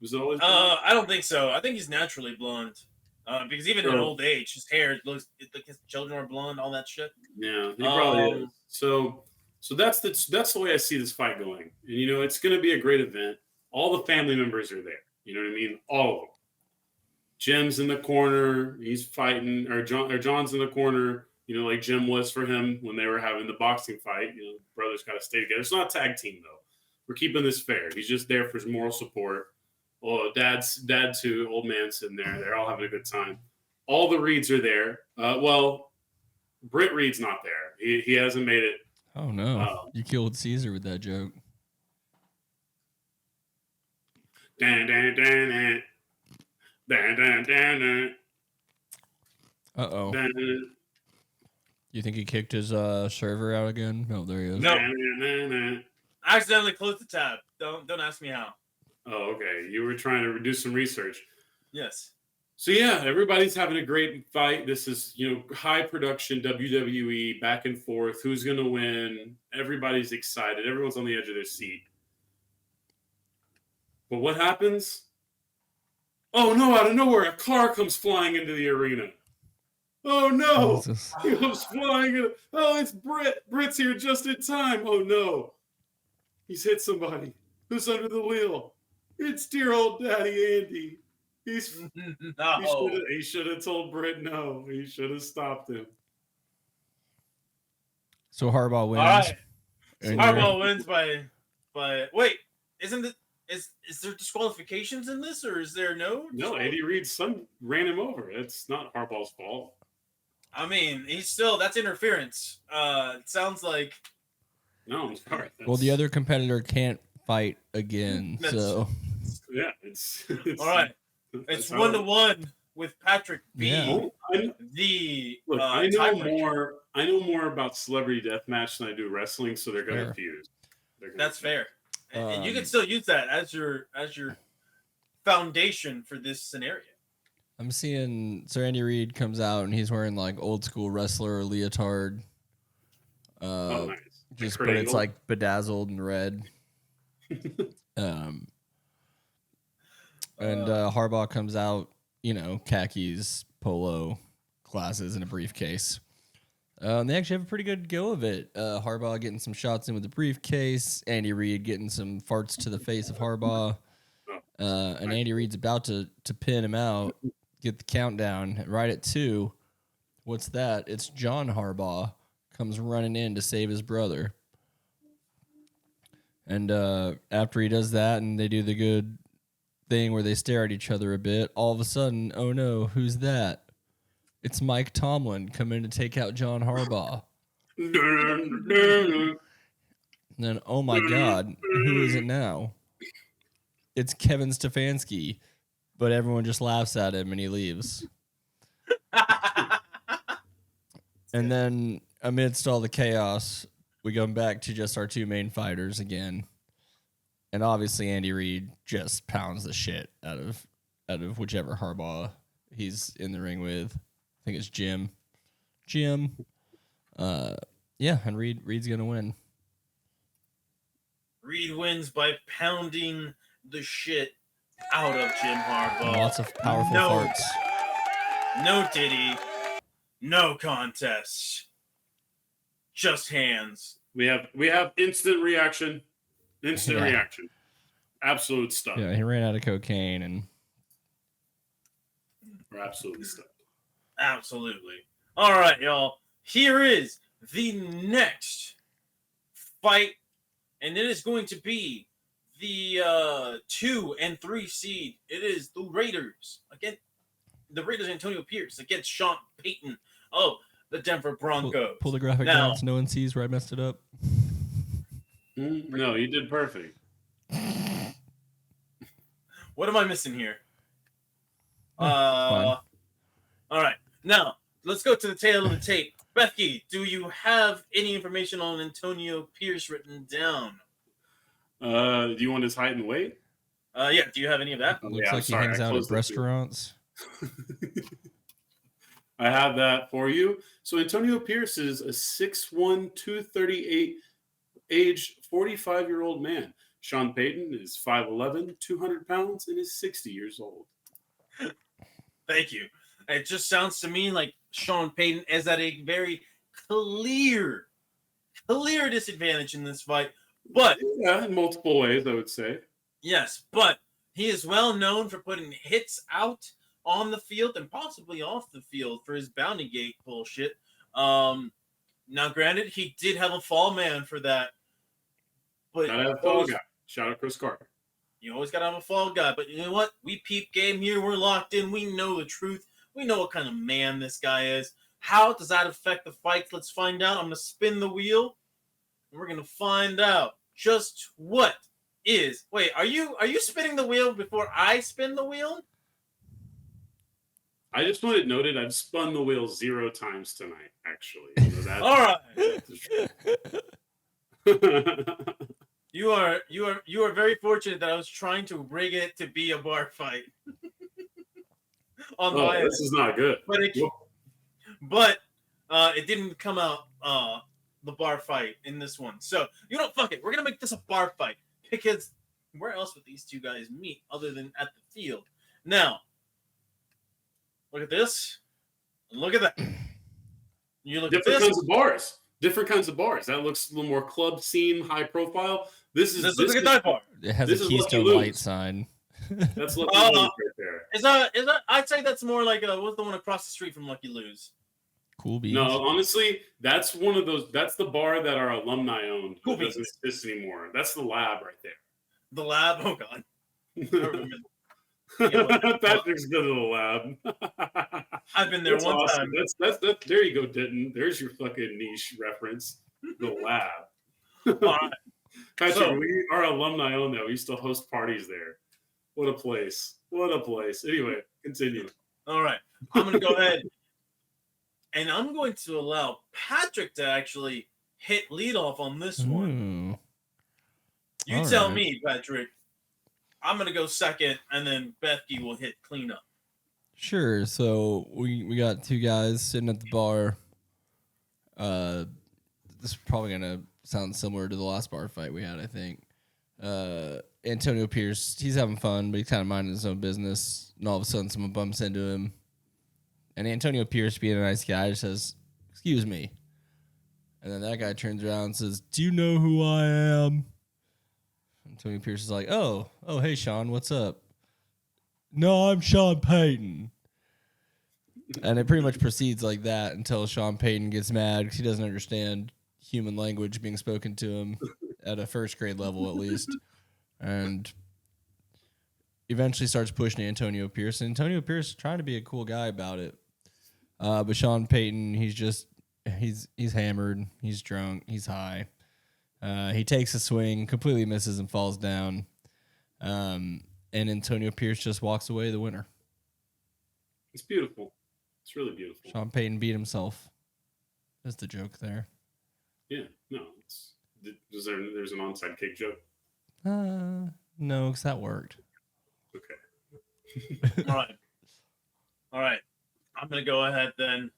Was it always? I don't think so. I think he's naturally blonde. Because even in old age, his hair looks like his children are blonde, all that shit. Yeah, he probably is. So that's the way I see this fight going. And it's going to be a great event. All the family members are there. You know what I mean? All of them. Jim's in the corner. He's fighting, or John's in the corner. Like Jim was for him when they were having the boxing fight. Brothers got to stay together. It's not a tag team though. We're keeping this fair. He's just there for his moral support. Well, dad too, old man sitting there. They're all having a good time. All the Reeds are there. Britt Reed's not there. He hasn't made it. Oh no! You killed Caesar with that joke. Uh-oh. You think he kicked his server out again? No, there he is. No. I accidentally closed the tab. Don't ask me how. Oh, okay. You were trying to do some research. Yes. So yeah, everybody's having a great fight. This is, high production WWE, back and forth. Who's going to win? Everybody's excited. Everyone's on the edge of their seat. But what happens? Oh no, out of nowhere, a car comes flying into the arena. Oh no! He comes flying in. Oh, it's Britt. Britt's here just in time. Oh no. He's hit somebody. Who's under the wheel? It's dear old Daddy Andy. He should have told Britt no. He should have stopped him. So Harbaugh wins. All right. So Harbaugh wins by wait, isn't it is there disqualifications in this, or is there no? No, Andy Reid's son ran him over. It's not Harbaugh's fault. I mean, that's interference. It sounds like. No, I'm sorry. Well, the other competitor can't fight again, so. Yeah, it's all right. It's 1-1 with Patrick B. Yeah. I know more about celebrity deathmatch than I do wrestling, so they're going to fuse. That's fair, and you can still use that as your foundation for this scenario. I'm seeing Sir Andy Reid comes out and he's wearing like old school wrestler leotard. Nice. But it's like bedazzled and red. And Harbaugh comes out, khakis, polo, glasses, and a briefcase. They actually have a pretty good go of it. Harbaugh getting some shots in with the briefcase. Andy Reid getting some farts to the face of Harbaugh. And Andy Reid's about to pin him out, get the countdown right at 2. What's that? It's John Harbaugh comes running in to save his brother. And after he does that and they do the good thing where they stare at each other a bit, all of a sudden, oh no, who's that? It's Mike Tomlin coming to take out John Harbaugh. And then, oh my God, who is it now? It's Kevin Stefanski, but everyone just laughs at him and he leaves. And then, amidst all the chaos, we go back to just our 2 main fighters again. And obviously, Andy Reid just pounds the shit out of whichever Harbaugh he's in the ring with. I think it's Jim. Yeah, and Reid's gonna win. Reid wins by pounding the shit out of Jim Harbaugh. Lots of powerful farts. No Diddy. No contest. Just hands. We have instant reaction. Reaction. Absolute stuff. Yeah, he ran out of cocaine and We're absolutely stuck. Absolutely. All right, y'all. Here is the next fight, and it is going to be the 2 and 3 seed. It is the Raiders Antonio Pierce against Sean Payton of the Denver Broncos. pull the graphic Now- down so no one sees where I messed it up. No, you did perfect. What am I missing here? Fine. All right. Now, let's go to the tail of the tape. Bethke, do you have any information on Antonio Pierce written down? Do you want his height and weight? Yeah, do you have any of that? Looks Yeah, like sorry, he hangs I out closed at the restaurants. I have that for you. So Antonio Pierce is a 6'1", 238, age 45-year-old man. Sean Payton is 5'11", 200 pounds, and is 60 years old. Thank you. It just sounds to me like Sean Payton is at a very clear disadvantage in this fight. But Yeah, in multiple ways, I would say. yes, but he is well known for putting hits out on the field and possibly off the field for his bounty gate bullshit. Now, granted, he did have a fall man for that. But Gotta have fall guy. Shout out Chris Carter. you always got to have a fall guy. But you know what? We peep game here. We're locked in. We know the truth. We know what kind of man this guy is. How does that affect the fights? Let's find out. I'm going to spin the wheel, and we're going to find out just what is. Wait, are you spinning the wheel before I spin the wheel? I just want it noted, I've spun the wheel 0 times tonight, actually. So that's, All right. You are very fortunate that I was trying to rig it to be a bar fight. On my this is not good. But it didn't come out the bar fight in this one. So you know, fuck it. We're gonna make this a bar fight because where else would these two guys meet other than at the field? Now, look at this. Look at that. You look Different at this. kinds of bars. Different kinds of bars. That looks a little more club scene, high profile. This This looks like a dive bar. It has This a is Lucky Keystone Luke's. Light sign. That's Lucky Luke's right there. Is that? I'd say that's more like what's the one across the street from Lucky Lou's? Cool beans. No, honestly, that's one of those. That's the bar that our alumni owned. Cool It doesn't beans. exist anymore. That's the lab right there. The lab. Oh God. I remember. Yeah, Patrick's been to the lab. I've been there That's one awesome. time. That's there you go, Denton. There's your fucking niche reference. The lab. All right. Patrick, So- our alumni own that. We used to host parties there. What a place. What a place. Anyway, continue. All right. I'm going to go ahead and I'm going to allow Patrick to actually hit leadoff on this one. Ooh. You All tell right. me, Patrick. I'm going to go second, and then Bethke will hit cleanup. Sure. So we got 2 guys sitting at the bar. This is probably gonna sound similar to the last bar fight we had, I think. Antonio Pierce, he's having fun, but he's kind of minding his own business. And all of a sudden, someone bumps into him. And Antonio Pierce, being a nice guy, just says, "Excuse me." And then that guy turns around and says, "Do you know who I am?" Antonio Pierce is like, "Oh, hey, Sean, what's up?" "No, I'm Sean Payton." And it pretty much proceeds like that until Sean Payton gets mad because he doesn't understand human language being spoken to him at a first grade level, at least. And eventually starts pushing Antonio Pierce. And Antonio Pierce is trying to be a cool guy about it. But Sean Payton, he's hammered, he's drunk, he's high. He takes a swing, completely misses and falls down. And Antonio Pierce just walks away the winner. It's beautiful. It's really beautiful. Sean Payton beat himself. That's the joke there. Yeah, no. There's an onside kick joke. No, because that worked. Okay. All right. I'm gonna go ahead then,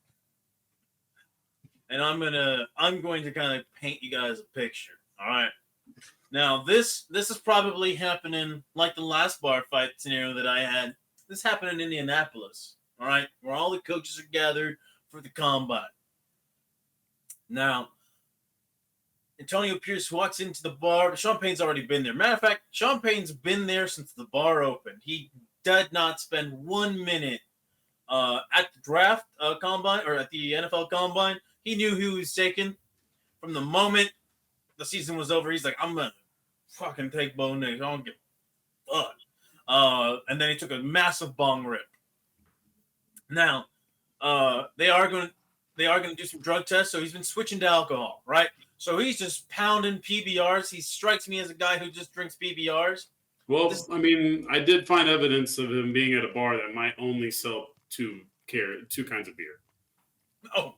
and I'm going to kind of paint you guys a picture. All right. Now this is probably happening like the last bar fight scenario that I had. This happened in Indianapolis. All right, where all the coaches are gathered for the combine. Now, Antonio Pierce walks into the bar. Sean Payton's already been there. Matter of fact, Sean Payton's been there since the bar opened. He did not spend 1 minute at the draft combine or at the NFL combine. He knew who he was taking from the moment the season was over. He's like, I'm gonna fucking take Bo Nix. I don't give a fuck. And then he took a massive bong rip. Now, they are going to do some drug tests. So he's been switching to alcohol, right? So he's just pounding PBRs. He strikes me as a guy who just drinks PBRs. Well, I mean, I did find evidence of him being at a bar that might only sell two kinds of beer. Oh,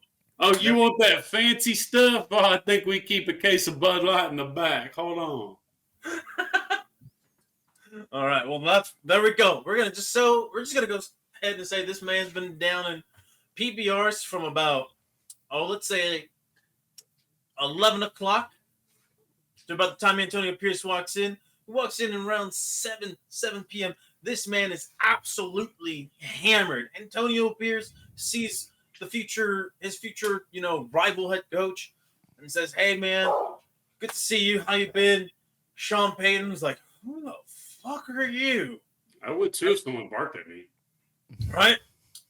you want that fancy stuff? Oh, I think we keep a case of Bud Light in the back. Hold on. All right. Well, there we go. We're just gonna go ahead and say this man's been down in PBRs from about let's say 11 o'clock to about the time Antonio Pierce walks in. He walks in around 7 p.m. This man is absolutely hammered. Antonio Pierce sees his future, rival head coach and says, "Hey, man, good to see you. How you been?" Sean Payton's like, "Who the fuck are you?" I would too if someone barked at me. Right?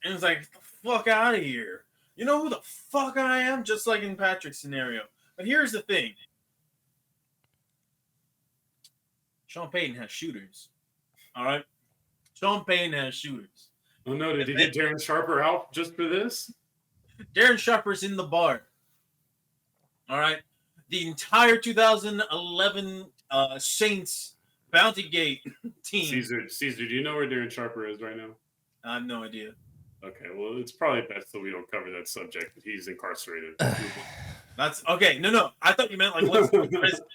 And it's like, "Get the fuck out of here. You know who the fuck I am?" Just like in Patrick's scenario. But here's the thing. Sean Payton has shooters. All right? Sean Payton has shooters. Oh, no. Did he get Darren Sharper out just for this? Darren Sharper's in the bar. All right? The entire 2011 Saints Bounty Gate team. Caesar, do you know where Darren Sharper is right now? I have no idea. Okay, well, it's probably best that we don't cover that subject. He's incarcerated. That's okay. No. I thought you meant like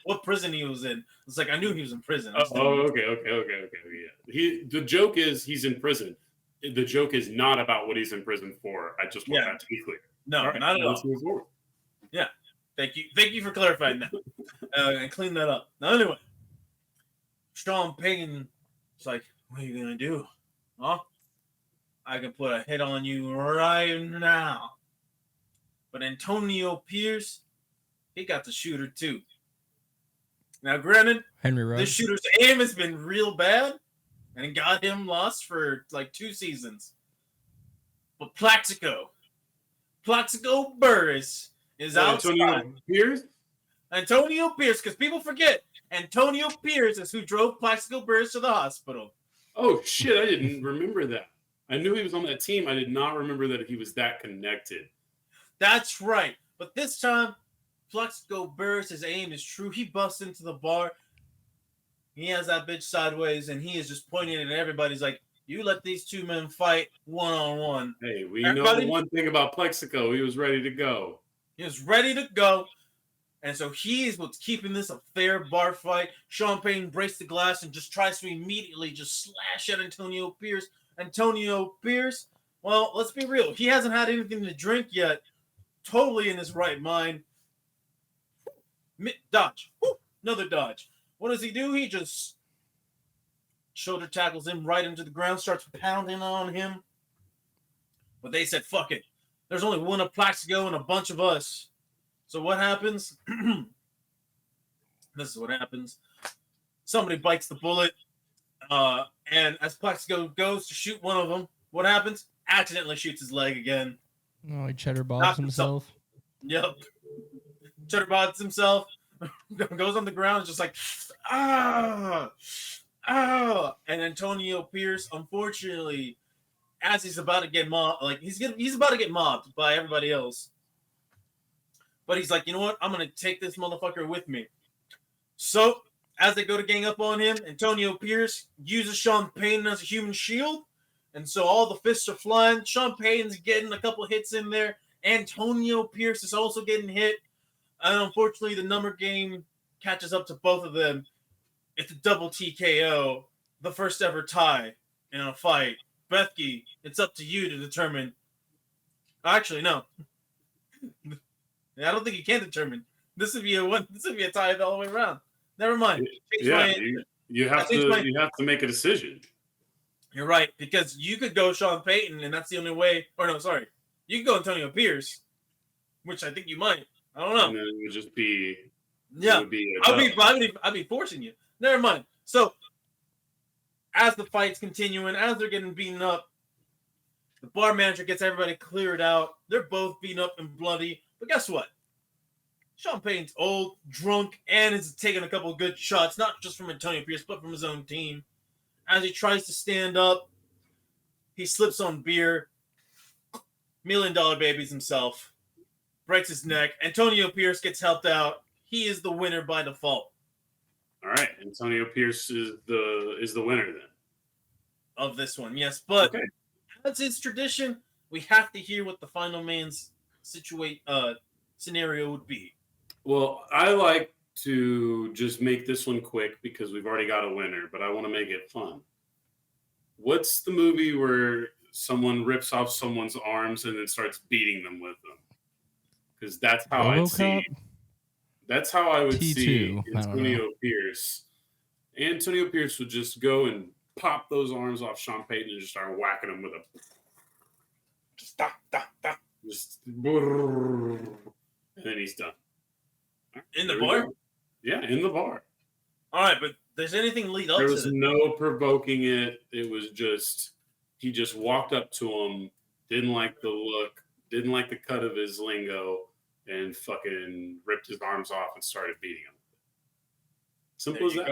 what prison he was in. It's like I knew he was in prison. Okay. Yeah. The joke is he's in prison. The joke is not about what he's in prison for. I just want that to be clear. No, right, not at all. Let's move forward. Yeah. Thank you for clarifying that and clean that up. Now, anyway, Sean Payton is like, "What are you gonna do? Huh? I can put a hit on you right now." But Antonio Pierce, he got the shooter too. Now, granted, Henry Ruggs. this shooter's aim has been real bad, and it got him lost for like 2 seasons. But Plaxico Burris is outside. Antonio Pierce, because people forget, Antonio Pierce is who drove Plaxico Burris to the hospital. Oh, shit, I didn't remember that. I knew he was on that team. I did not remember that he was that connected. That's right. But this time, Plaxico Burris, his aim is true. He busts into the bar. He has that bitch sideways, and he is just pointing at everybody. He's like, "You let these two men fight one-on-one." Hey, we know one thing about Plaxico. He was ready to go. He was ready to go. And so he is what's keeping this a fair bar fight. Sean Payton breaks the glass and just tries to immediately just slash at Antonio Pierce. Antonio Pierce, well, let's be real. He hasn't had anything to drink yet. Totally in his right mind. Dodge. Another dodge. What does he do? He just shoulder tackles him right into the ground, starts pounding on him. But they said, "Fuck it. There's only one of Plaxico and a bunch of us. So what happens? This is what happens. Somebody bites the bullet, and as Plaxico goes to shoot one of them, what happens? Accidentally shoots his leg again. Oh, he cheddar bobs Knocked himself. Yep. Cheddar bots himself, goes on the ground, just like, ah, ah. And Antonio Pierce, unfortunately, as he's about to get mobbed, like he's about to get mobbed by everybody else. But he's like, you know what? I'm gonna take this motherfucker with me. So as they go to gang up on him, Antonio Pierce uses Sean Payton as a human shield. And so all the fists are flying. Sean Payton's getting a couple hits in there. Antonio Pierce is also getting hit. And unfortunately, the number game catches up to both of them. It's a double TKO, the first ever tie in a fight. Bethke, it's up to you to determine. Actually, no. I don't think you can determine. This would be a tie all the way around. Never mind. You have to make a decision. You're right, because you could go Sean Payton, and that's the only way. Or no, sorry, you could go Antonio Pierce, which I think you might. I don't know. And then it would just be I'd be forcing you. Never mind. So as the fight's continuing, as they're getting beaten up, the bar manager gets everybody cleared out. They're both beaten up and bloody. But guess what? Sean Payton's old, drunk, and is taking a couple of good shots, not just from Antonio Pierce, but from his own team. As he tries to stand up, he slips on beer. $1 Million Babies himself. Breaks his neck. Antonio Pierce gets helped out. He is the winner by default. All right. Antonio Pierce is the winner then. Of this one, yes. But okay. As is tradition, we have to hear what the final man's scenario would be. Well, I like to just make this one quick because we've already got a winner, but I want to make it fun. What's the movie where someone rips off someone's arms and then starts beating them with them? Because that's how I'd see. That's how I would see Antonio Pierce. Antonio Pierce would just go and pop those arms off Sean Payton and just start whacking him with a and then he's done. In the bar? Yeah, in the bar. All right, but does anything lead up to this? There was no provoking it. It was just, he just walked up to him, didn't like the look, didn't like the cut of his lingo, and fucking ripped his arms off and started beating him. Simple as that.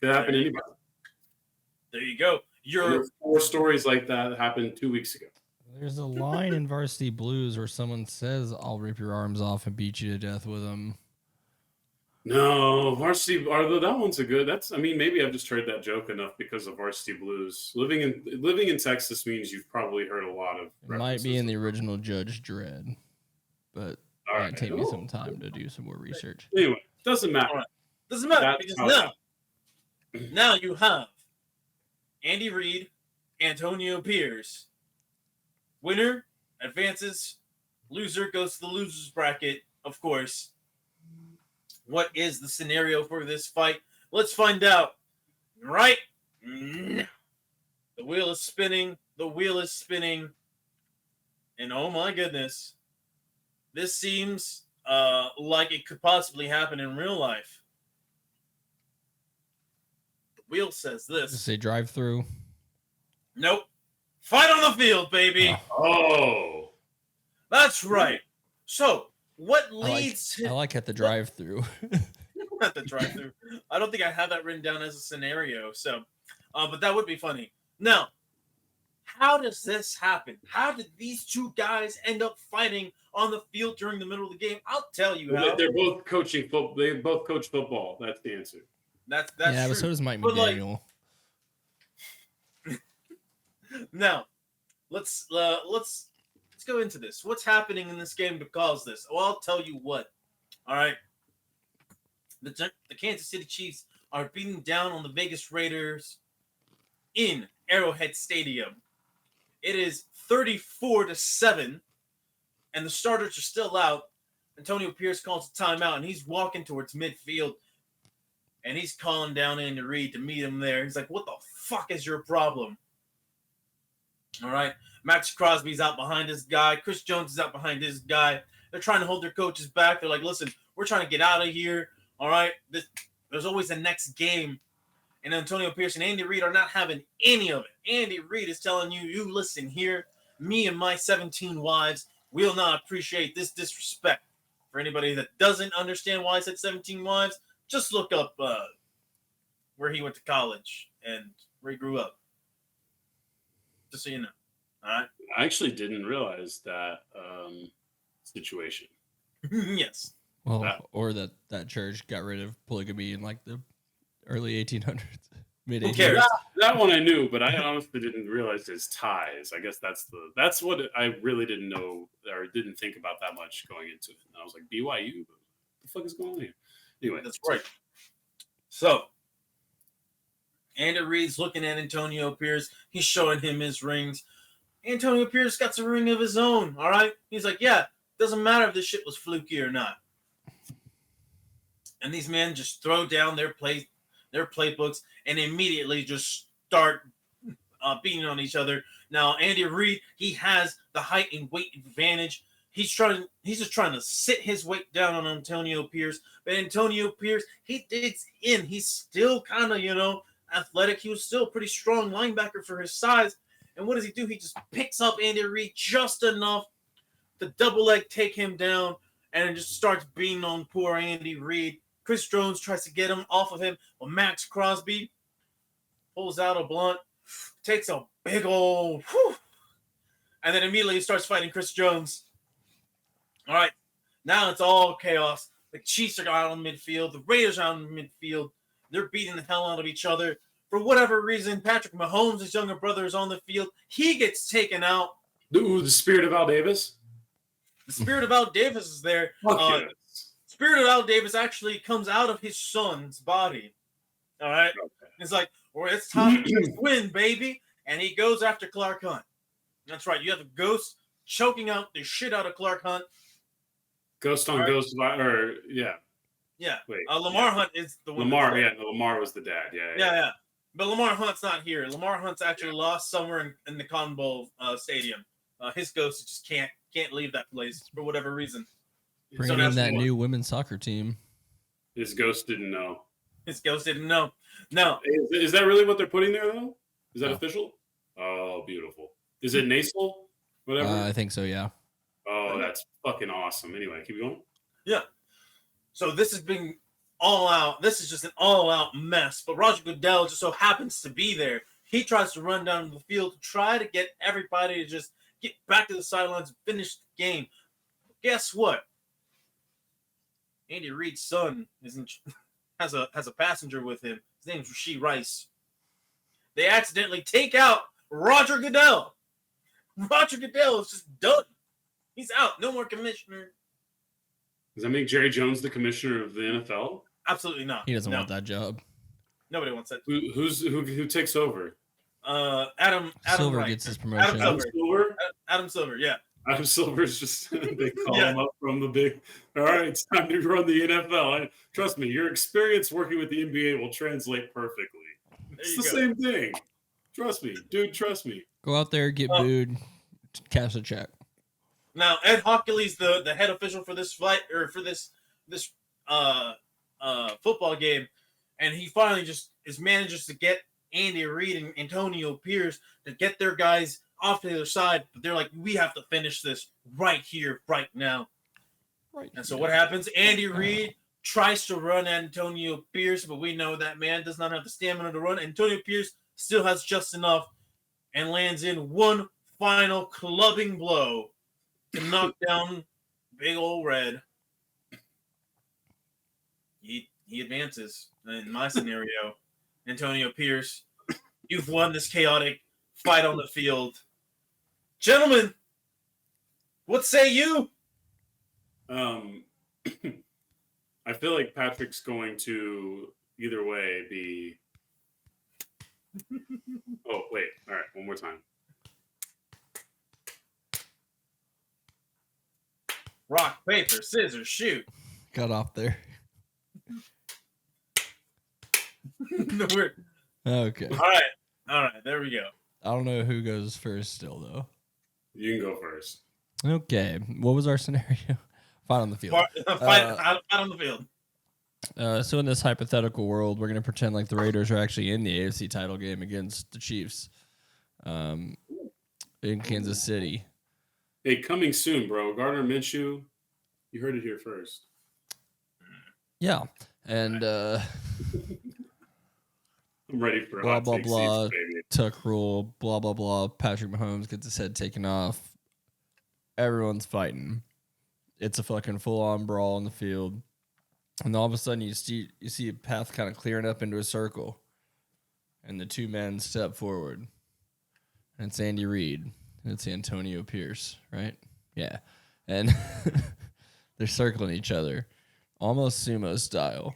Could happen to anybody. There you go. There were 4 stories like that happened 2 weeks ago. There's a line in Varsity Blues where someone says, "I'll rip your arms off and beat you to death with them." No, that one's a good. Maybe I've just heard that joke enough because of Varsity Blues. Living in Texas means you've probably heard a lot of. It might be in the original Judge Dredd, but it might take me some time to do some more research. Anyway, doesn't matter. Right. Doesn't matter because now you have Andy Reid, Antonio Pierce. Winner advances. Loser goes to the losers bracket, of course. What is the scenario for this fight? Let's find out. Right? The wheel is spinning. The wheel is spinning. And oh my goodness. This seems like it could possibly happen in real life. The wheel says this. Does it say drive through? Nope. Fight on the field, baby. Oh. That's right. So, what leads I like at the drive through. At the drive through. I don't think I have that written down as a scenario. So, but that would be funny. Now, how does this happen? How did these two guys end up fighting on the field during the middle of the game? I'll tell you how. They're both coaching football. They both coach football. That's the answer. That's yeah, true. but so does Mike McDaniel. Now, let's go into this. What's happening in this game to cause this? Well, I'll tell you what. All right. The Kansas City Chiefs are beating down on the Vegas Raiders in Arrowhead Stadium. It is 34-7, and the starters are still out. Antonio Pierce calls a timeout, and he's walking towards midfield, and he's calling down Andy Reid to meet him there. He's like, "What the fuck is your problem?" All right. Max Crosby's out behind his guy. Chris Jones is out behind his guy. They're trying to hold their coaches back. They're like, listen, we're trying to get out of here. All right. There's always the next game. And Antonio Pierce and Andy Reid are not having any of it. Andy Reid is telling you, you listen here. Me and my 17 wives will not appreciate this disrespect. For anybody that doesn't understand why I said 17 wives, just look up where he went to college and where he grew up. Just so you know. All right. I actually didn't realize that situation. Yes. Well, or that church got rid of polygamy in like the early 1800s, mid 1800s. Who cares? That one I knew, but I honestly didn't realize his ties. I guess that's what I really didn't know or didn't think about that much going into it. And I was like, BYU, what the fuck is going on here? Anyway, That's right. So, Andy Reid's looking at Antonio Pierce. He's showing him his rings. Antonio Pierce got a ring of his own, all right? He's like, yeah, doesn't matter if this shit was fluky or not. And these men just throw down their playbooks and immediately just start beating on each other. Now, Andy Reid, he has the height and weight advantage. He's just trying to sit his weight down on Antonio Pierce. But Antonio Pierce, he digs in. He's still kind of, athletic. He was still a pretty strong linebacker for his size. And what does he do? He just picks up Andy Reid just enough to double leg take him down and then just starts beating on poor Andy Reid. Chris Jones tries to get him off of him. Well, Max Crosby pulls out a blunt, takes a big old whew, and then immediately starts fighting Chris Jones. All right, now it's all chaos. The Chiefs are out on midfield. The Raiders are out on midfield. They're beating the hell out of each other. For whatever reason, Patrick Mahomes, his younger brother, is on the field. He gets taken out. Ooh, the spirit of Al Davis. The spirit of Al Davis is there. Yes. Spirit of Al Davis actually comes out of his son's body. All right? Okay. It's like, well, it's time to win, baby. And he goes after Clark Hunt. That's right. You have a ghost choking out the shit out of Clark Hunt. Ghost on Ghost, or yeah. Yeah. Wait. Lamar Hunt is the one. Lamar, Lamar was the dad. Yeah. But Lamar Hunt's not here. Lamar Hunt's actually lost somewhere in the Cotton Bowl Stadium. His ghost just can't leave that place for whatever reason. Bringing in that new women's soccer team. His ghost didn't know. His ghost didn't know. No. Is that really what they're putting there, though? Is that No. official? Oh, beautiful. Is it nasal? Whatever? I think so, yeah. Oh, that's fucking awesome. Anyway, keep going. Yeah. So this has been all out. This is just an all-out mess. But Roger Goodell just so happens to be there. He tries to run down the field to try to get everybody to just get back to the sidelines and finish the game. But guess what? Andy Reid's son has a passenger with him. His name's Rashee Rice. They accidentally take out Roger Goodell. Roger Goodell is just done. He's out. No more commissioner. Does that make Jerry Jones the commissioner of the NFL? Absolutely not. He doesn't want that job. Nobody wants that. Who takes over? Adam Silver Wright. gets his promotion. Adam Silver? Adam Silver, yeah. Adam Silver's just they call him up from the big. All right, it's time to run the NFL. Trust me, your experience working with the NBA will translate perfectly. It's the same thing. Trust me, dude. Trust me. Go out there, get booed, cash a check. Now Ed Hockley's the head official for this fight or for this football game, and he finally just manages to get Andy Reid and Antonio Pierce to get their guys off to the other side, but they're like, we have to finish this right here, right now. Right. And so what happens? Andy Reid tries to run Antonio Pierce, but we know that man does not have the stamina to run. Antonio Pierce still has just enough and lands in one final clubbing blow to knock down Big Old Red. He advances. In my scenario, Antonio Pierce, you've won this chaotic fight on the field. Gentlemen, what say you? I feel like Patrick's going to either way be. Oh wait! All right, one more time. Rock, paper, scissors, shoot. Got off there. No, we're- Okay. All right. There we go. I don't know who goes first still, though. You can go first. Okay. What was our scenario? Fight on the field. Fight on the field. So in this hypothetical world, we're going to pretend like the Raiders are actually in the AFC title game against the Chiefs in Kansas City. Hey, coming soon, bro. Gardner Minshew, you heard it here first. Yeah. And I'm ready for a blah, hot blah, take blah, season, baby. Tuck rule, blah, blah, blah. Patrick Mahomes gets his head taken off. Everyone's fighting. It's a fucking full-on brawl in the field. And all of a sudden, you see a path kind of clearing up into a circle. And the two men step forward. And it's Andy Reid. And it's Antonio Pierce, right? Yeah. And they're circling each other. Almost sumo style.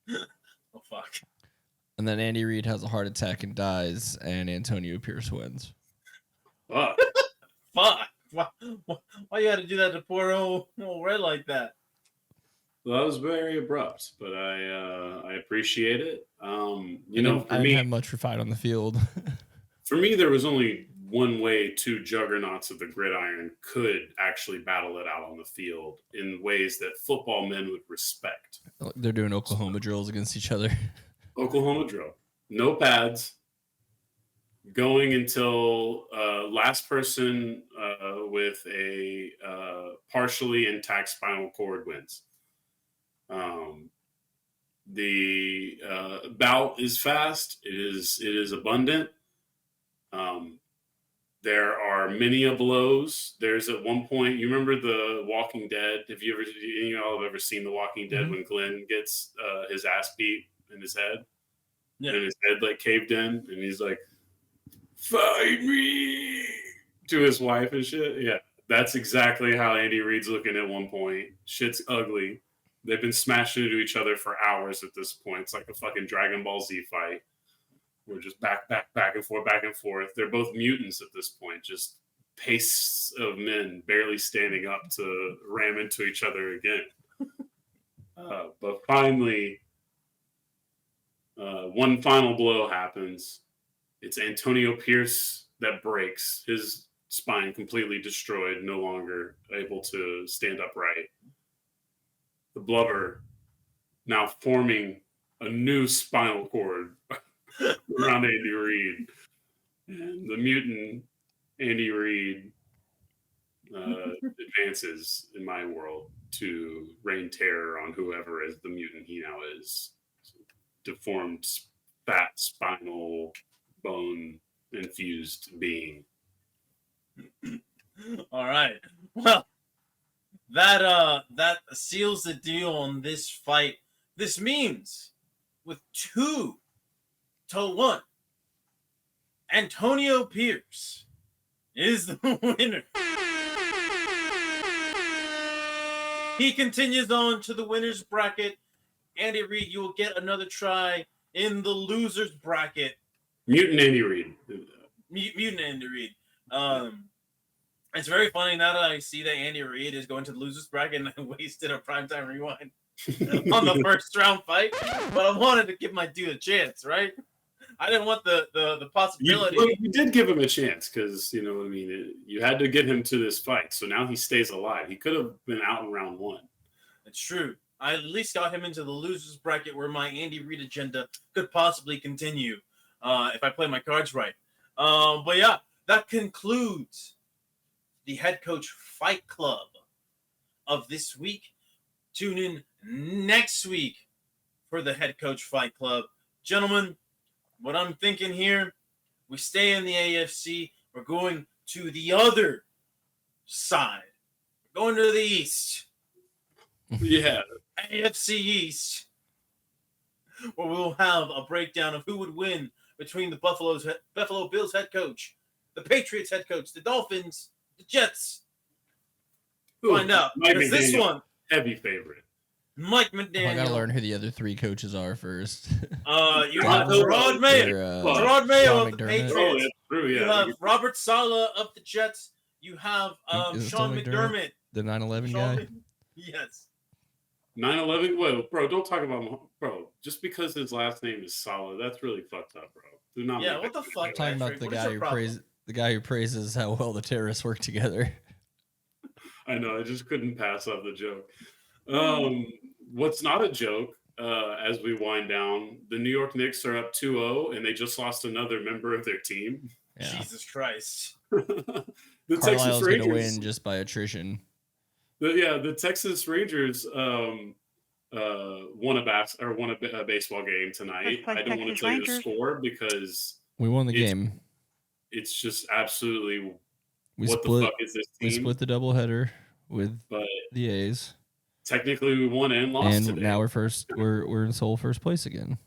Oh, fuck. And then Andy Reid has a heart attack and dies. And Antonio Pierce wins. Fuck. Fuck. Why you had to do that to poor old Red like that? Well, that was very abrupt, but I appreciate it. You I know, for didn't me, have much for fight on the field. for me, there was only one way two juggernauts of the gridiron could actually battle it out on the field in ways that football men would respect. They're doing Oklahoma drills against each other. Oklahoma drill. No pads. Going until last person with a partially intact spinal cord wins. The bout is fast. It is abundant. There are many a blows. There's at one point, you remember the Walking Dead? Have you all have ever seen the Walking Dead when Glenn gets his ass beat in his head? Yeah. And his head like caved in, and he's like, "Fight me," to his wife and shit. Yeah, that's exactly how Andy Reid's looking at one point. Shit's ugly. They've been smashing into each other for hours at this point. It's like a fucking Dragon Ball Z fight. We're just back and forth, back and forth. They're both mutants at this point, just pastes of men barely standing up to ram into each other again. But finally, one final blow happens. It's Antonio Pierce that breaks. His spine completely destroyed, no longer able to stand upright. The blubber now forming a new spinal cord around Andy Reid. And the mutant Andy Reid advances in my world to reign terror on whoever is the mutant he now is. Deformed, fat, spinal, bone infused being. All right. Well, that seals the deal on this fight. This means with 2-1, Antonio Pierce is the winner. He continues on to the winner's bracket. Andy Reid, you will get another try in the loser's bracket. Mutant Andy Reid. Mutant Andy Reid. It's very funny now that I see that Andy Reid is going to the loser's bracket and I wasted a primetime rewind on the first round fight. But I wanted to give my dude a chance, right? I didn't want the possibility. You did give him a chance because, you know what I mean? You had to get him to this fight. So now he stays alive. He could have been out in round one. It's true. I at least got him into the loser's bracket where my Andy Reid agenda could possibly continue if I play my cards right. But yeah, that concludes the Head Coach Fight Club of this week. Tune in next week for the Head Coach Fight Club. Gentlemen, what I'm thinking here, we stay in the AFC. We're going to the other side. We're going to the East. Yeah. AFC East, where we'll have a breakdown of who would win between the Buffalo Bills head coach, the Patriots head coach, the Dolphins, the Jets. Find out. Because this one, heavy favorite. Mike McDaniel. I gotta learn who the other three coaches are first. You have Rod Mayo. Rod Mayo of the Patriots. Oh, that's true, yeah. You have Robert Saleh of the Jets. You have Is it Sean still McDermott. The 9/11 guy. Yes. 9/11. Well, bro, don't talk about bro. Just because his last name is Saleh, that's really fucked up, bro. Do not. Yeah. What the fuck? Talking about the guy who praises how well the terrorists work together. I know. I just couldn't pass up the joke. What's not a joke, as we wind down, the New York Knicks are up 2-0, and they just lost another member of their team. Yeah. Jesus Christ. The Texas Carlisle's going to Rangers win just by attrition. The Texas Rangers won a baseball game tonight. I don't want to tell you the score because We won the game. It's just absolutely We what split, the fuck is this team? We split the doubleheader with But the A's. technically, we won and lost And today. now we're in sole first place again.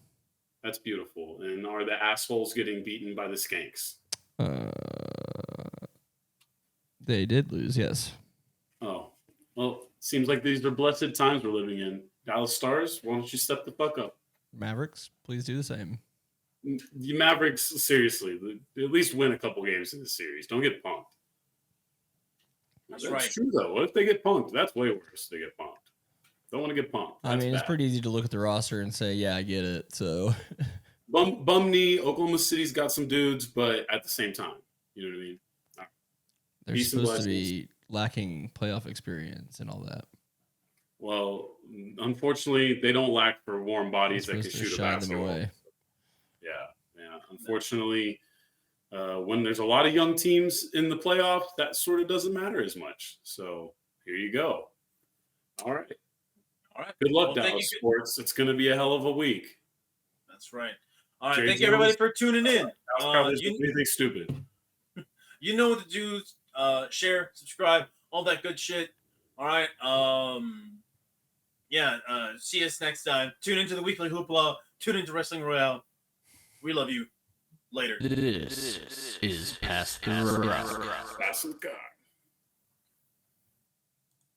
That's beautiful. And are the assholes getting beaten by the Skanks? They did lose, yes. Oh, well, seems like these are blessed times we're living in. Dallas Stars, why don't you step the fuck up? Mavericks, please do the same. The Mavericks, seriously, at least win a couple games in this series. Don't get punked. That's right. True, though. What if they get punked? That's way worse. They get punked. Don't want to get punked. I mean, it's bad. pretty easy to look at the roster and say, yeah, I get it. So, Bum knee, Oklahoma City's got some dudes, but at the same time, you know what I mean? they're Peace and supposed to blessings. be lacking playoff experience and all that. Well, unfortunately, they don't lack for warm bodies that They're can supposed to shoot a shine them basketball. away. Yeah. Unfortunately, when there's a lot of young teams in the playoff, that sort of doesn't matter as much. So here you go. All right. Good luck, Well, Dallas Sports. It's going to be a hell of a week. That's right. All right. Jerry Thank you, everybody, Jones. for tuning in. That's probably anything stupid. You know what to do. Share, subscribe, all that good shit. All right. See us next time. Tune into the Weekly Hoopla. Tune into Wrestling Royale. We love you. Later. This is Past the Rock. That's some guy.